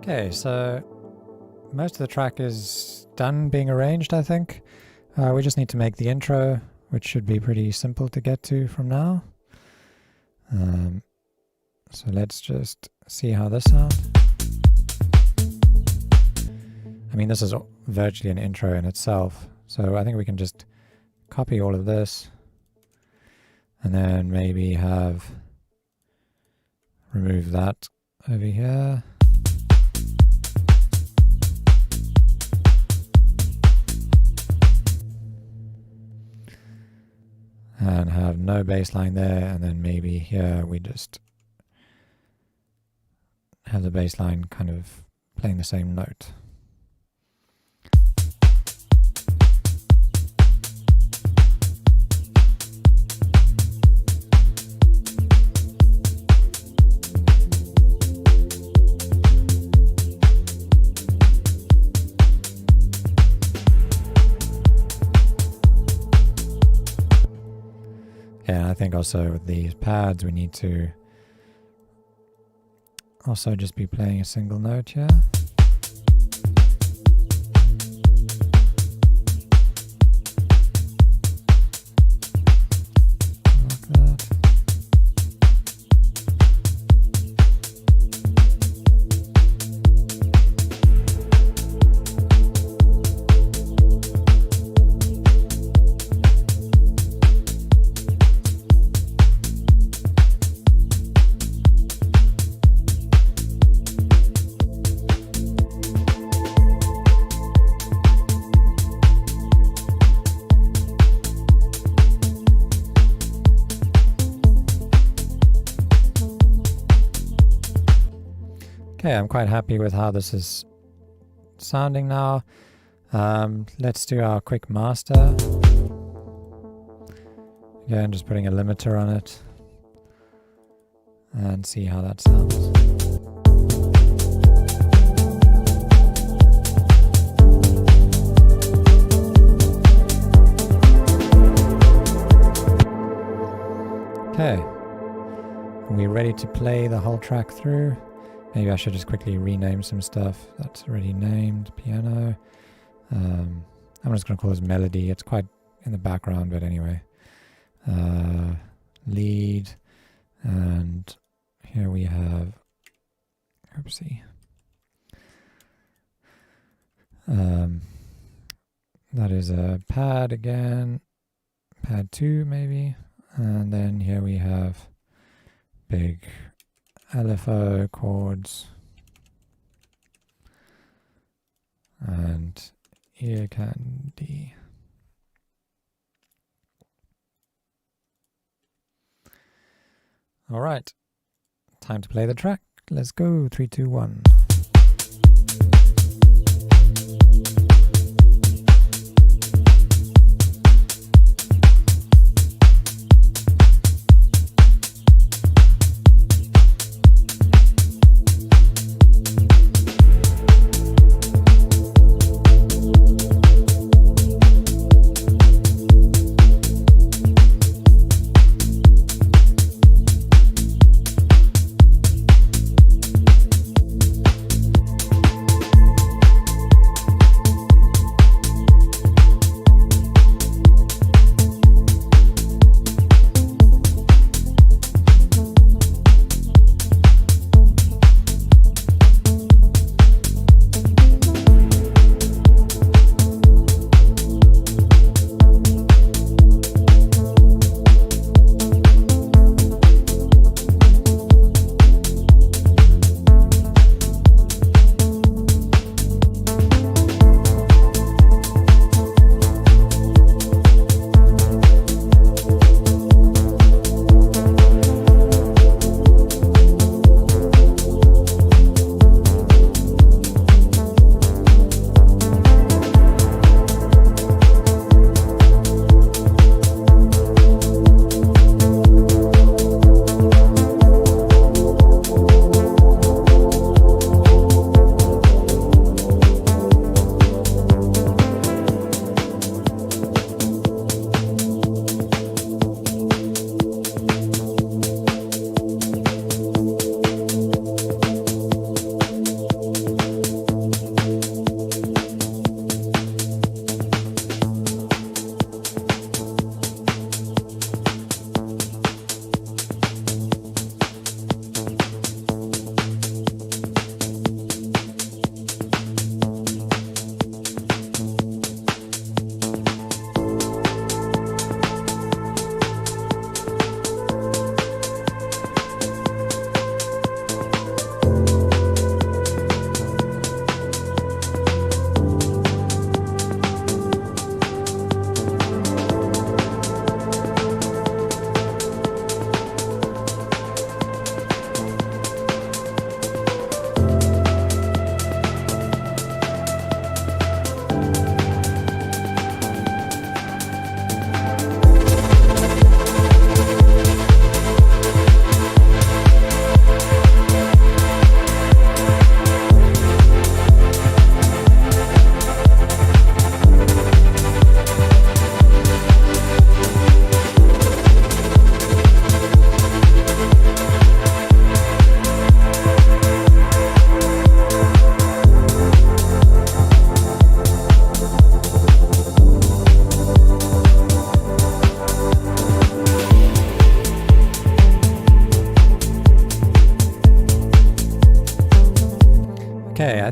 Okay, so most of the track is done being arranged, I think. We just need to make the intro, which should be pretty simple to get to from now. So let's just see how this sounds. I mean, this is virtually an intro in itself, so I think we can just copy all of this and then maybe remove that over here. And have no bass line there, and then maybe here we just have the bass line kind of playing the same note. Yeah, I think also with these pads we need to also just be playing a single note here. Like that. Okay, I'm quite happy with how this is sounding now. Let's do our quick master. Again, just putting a limiter on it and see how that sounds. Okay, are we ready to play the whole track through? Maybe I should just quickly rename some stuff that's already named. Piano. I'm just going to call this melody. It's quite in the background, but anyway. Lead. And here we have... Oopsie. That is a pad again. Pad 2 maybe. And then here we have big... LFO chords and ear candy. All right, time to play the track. Let's go. 3, 2, 1. Okay, I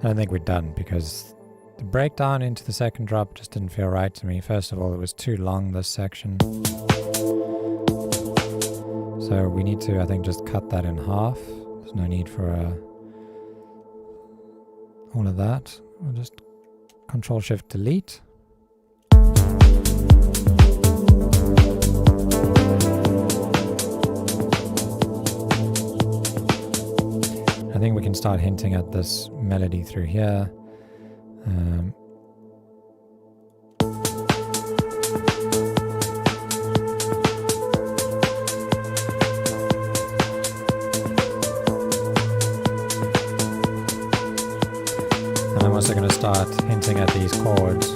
don't think we're done because the breakdown into the second drop just didn't feel right to me. First of all, it was too long, this section. So we need to, I think, just cut that in half. There's no need for all of that. We'll just Control-Shift-Delete. I think we can start hinting at this melody through here. And I'm also going to start hinting at these chords.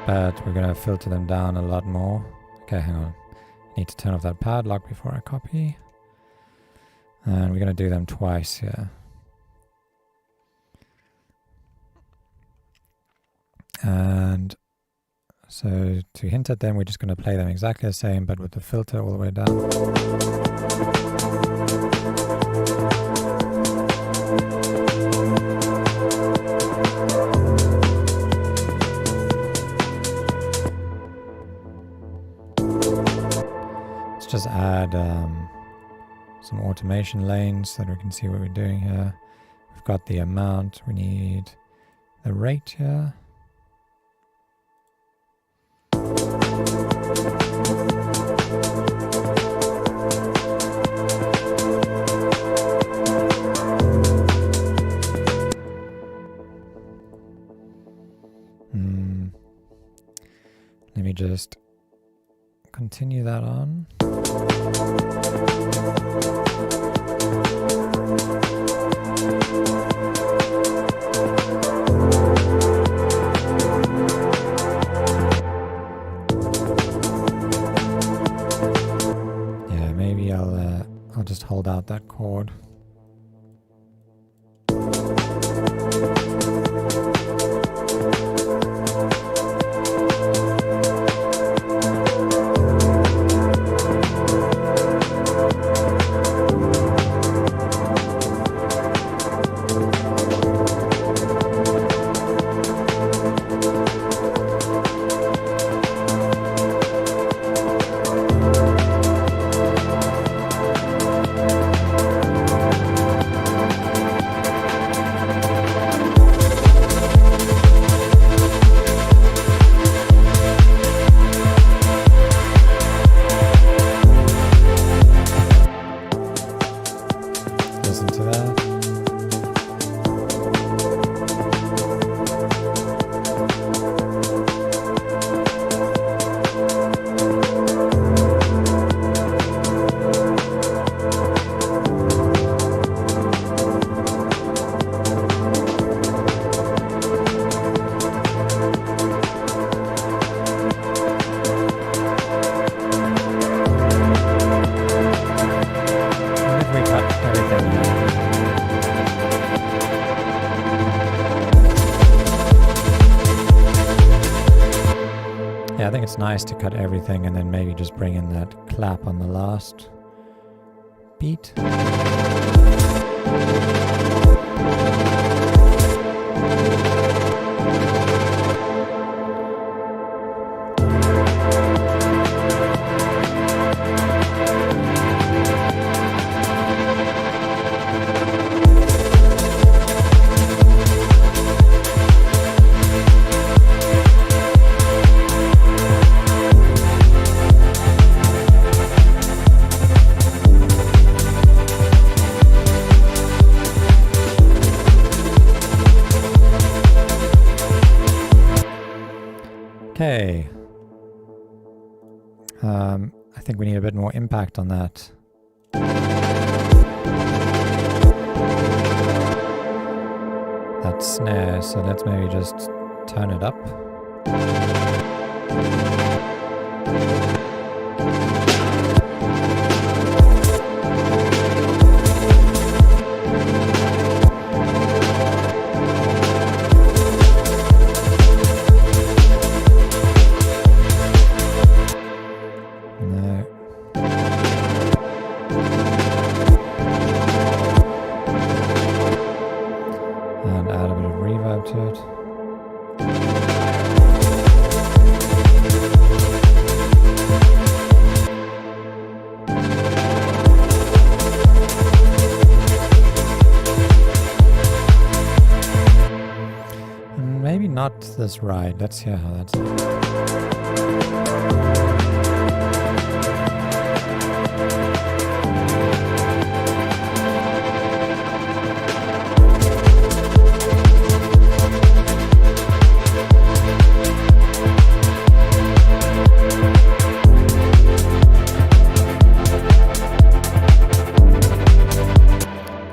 But we're going to filter them down a lot more. Okay, hang on. Need to turn off that padlock before I copy. And we're going to do them twice here. And so to hint at them, we're just going to play them exactly the same, but with the filter all the way down. Just add some automation lanes so that we can see what we're doing here. We've got the amount, we need the rate here. just continue that on. Yeah, maybe I'll just hold out that chord. Listen to that. What if we cut everything out? Yeah, I think it's nice to cut everything and then maybe just bring in that clap on the last beat. Okay. I think we need a bit more impact on that. That snare, so let's maybe just turn it up. No. And add a bit of reverb to it. And maybe not this ride. Let's hear how that's.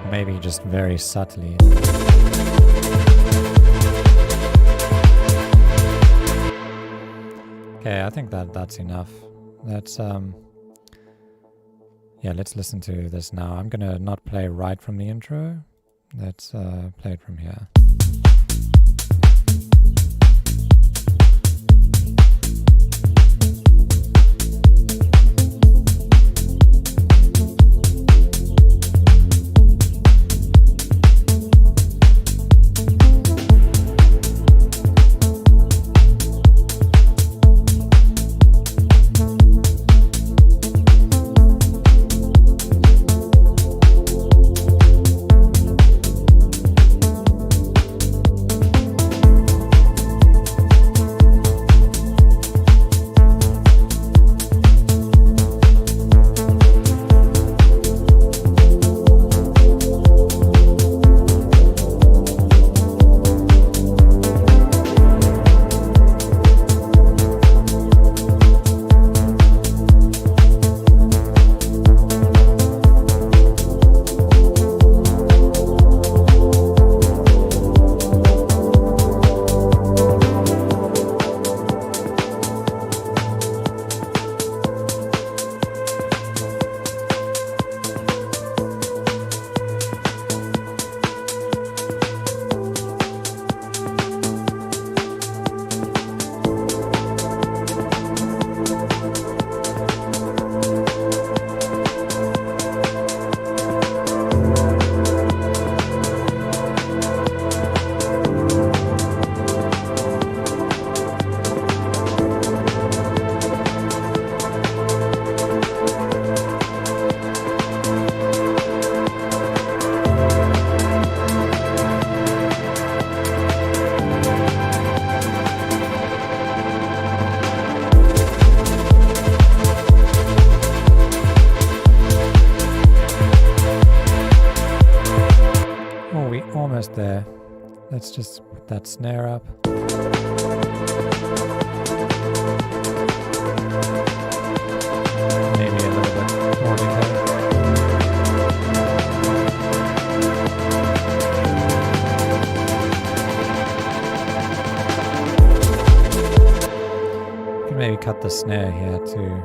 Maybe just very subtly. Okay, I think that's enough. Let's let's listen to this now. I'm gonna not play right from the intro. Let's play it from here. almost there. Let's just put that snare up. Maybe a little bit more delay. You can maybe cut the snare here too.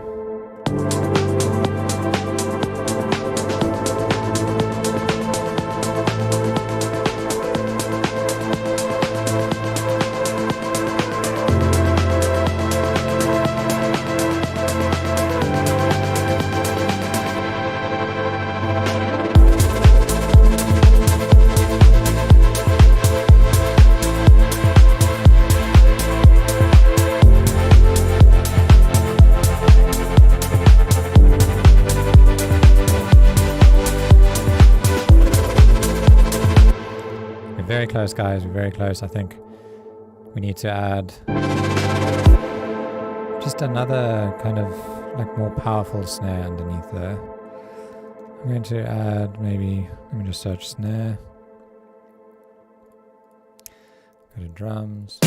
Very close, guys. We're very close. I think we need to add just another kind of like more powerful snare underneath there. I'm going to add maybe, let me just search snare. Go to drums.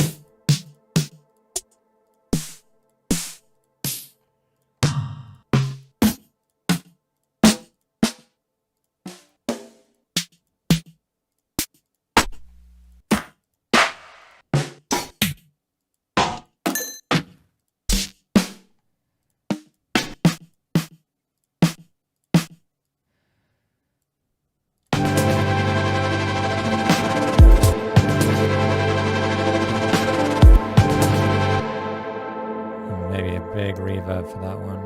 Big reverb for that one.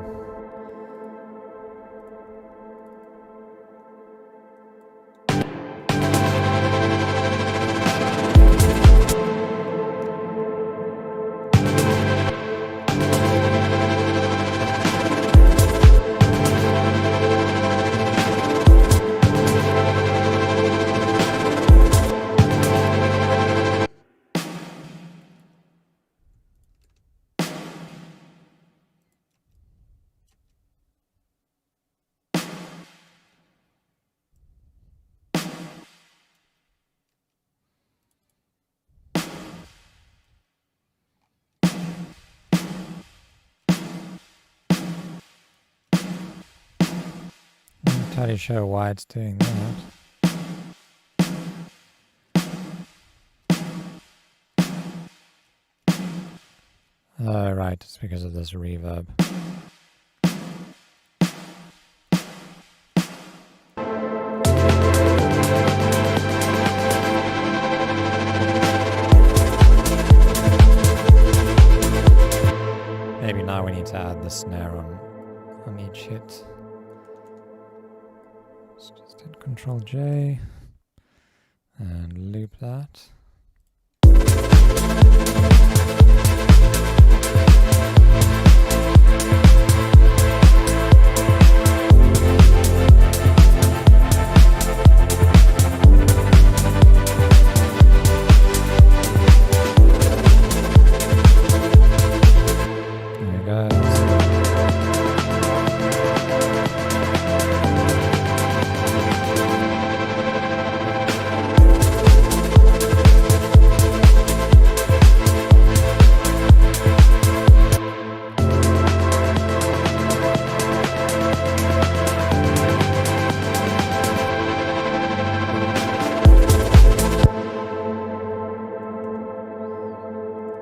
Not entirely sure why it's doing that. Oh, right, it's because of this reverb. Maybe now we need to add the snare on each hit. Let's just hit Control J and loop that.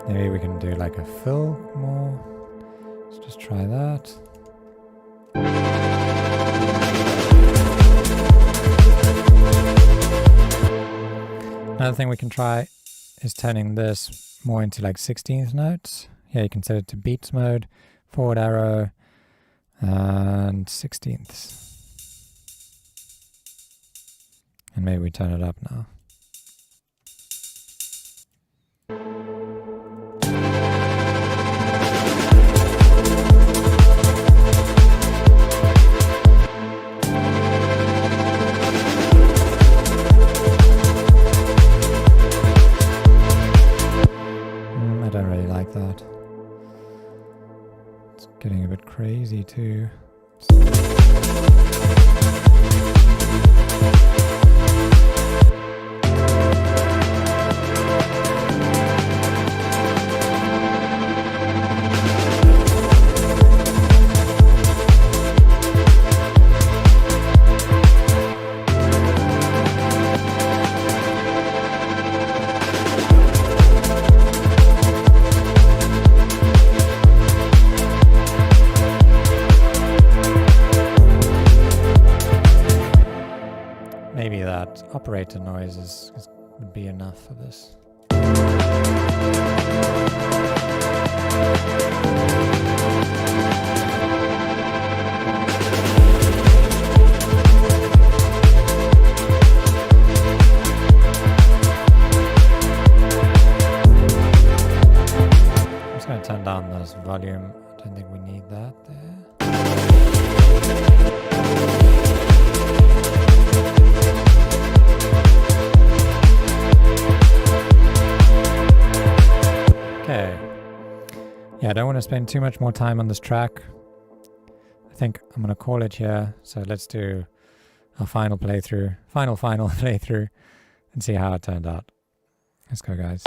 Maybe we can do like a fill more. Let's just try that. Another thing we can try is turning this more into like 16th notes. Here you can set it to beats mode, forward arrow, and 16ths. And maybe we turn it up now. I don't really like that. It's getting a bit crazy too. maybe that operator noise would be enough for this. I'm just going to turn down this volume. I don't think we need that there. Okay. Yeah, I don't want to spend too much more time on this track. I think I'm going to call it here. So let's do our final playthrough, final playthrough, and see how it turned out. Let's go, guys.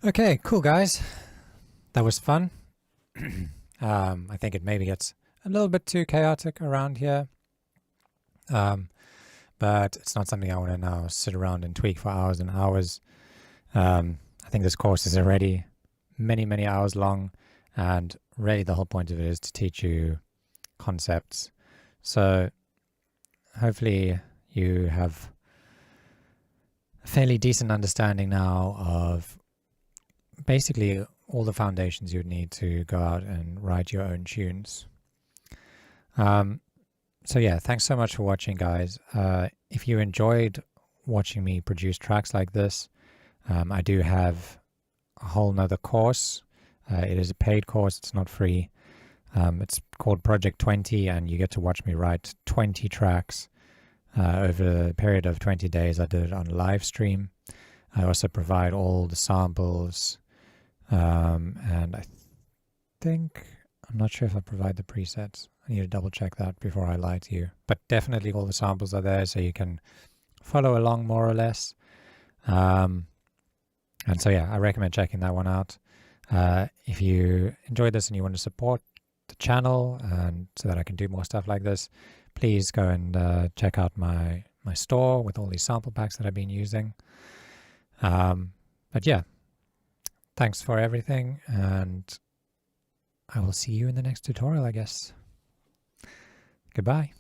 Okay, cool guys. That was fun. I think it maybe gets a little bit too chaotic around here. But it's not something I want to now sit around and tweak for hours and hours. I think this course is already many, many hours long, and really the whole point of it is to teach you concepts. So hopefully you have a fairly decent understanding now of basically all the foundations you'd need to go out and write your own tunes. So yeah, thanks so much for watching, guys. If you enjoyed watching me produce tracks like this, I do have a whole nother course. It is a paid course, it's not free. It's called Project 20, and you get to watch me write 20 tracks over a period of 20 days. I did it on live stream. I also provide all the samples, and I think, I'm not sure if I provide the presets. I need to double check that before I lie to you. But definitely all the samples are there, so you can follow along more or less. And so yeah, I recommend checking that one out. If you enjoyed this and you want to support the channel and so that I can do more stuff like this, please go and check out my store with all these sample packs that I've been using. But yeah, thanks for everything, and I will see you in the next tutorial, I guess. Goodbye.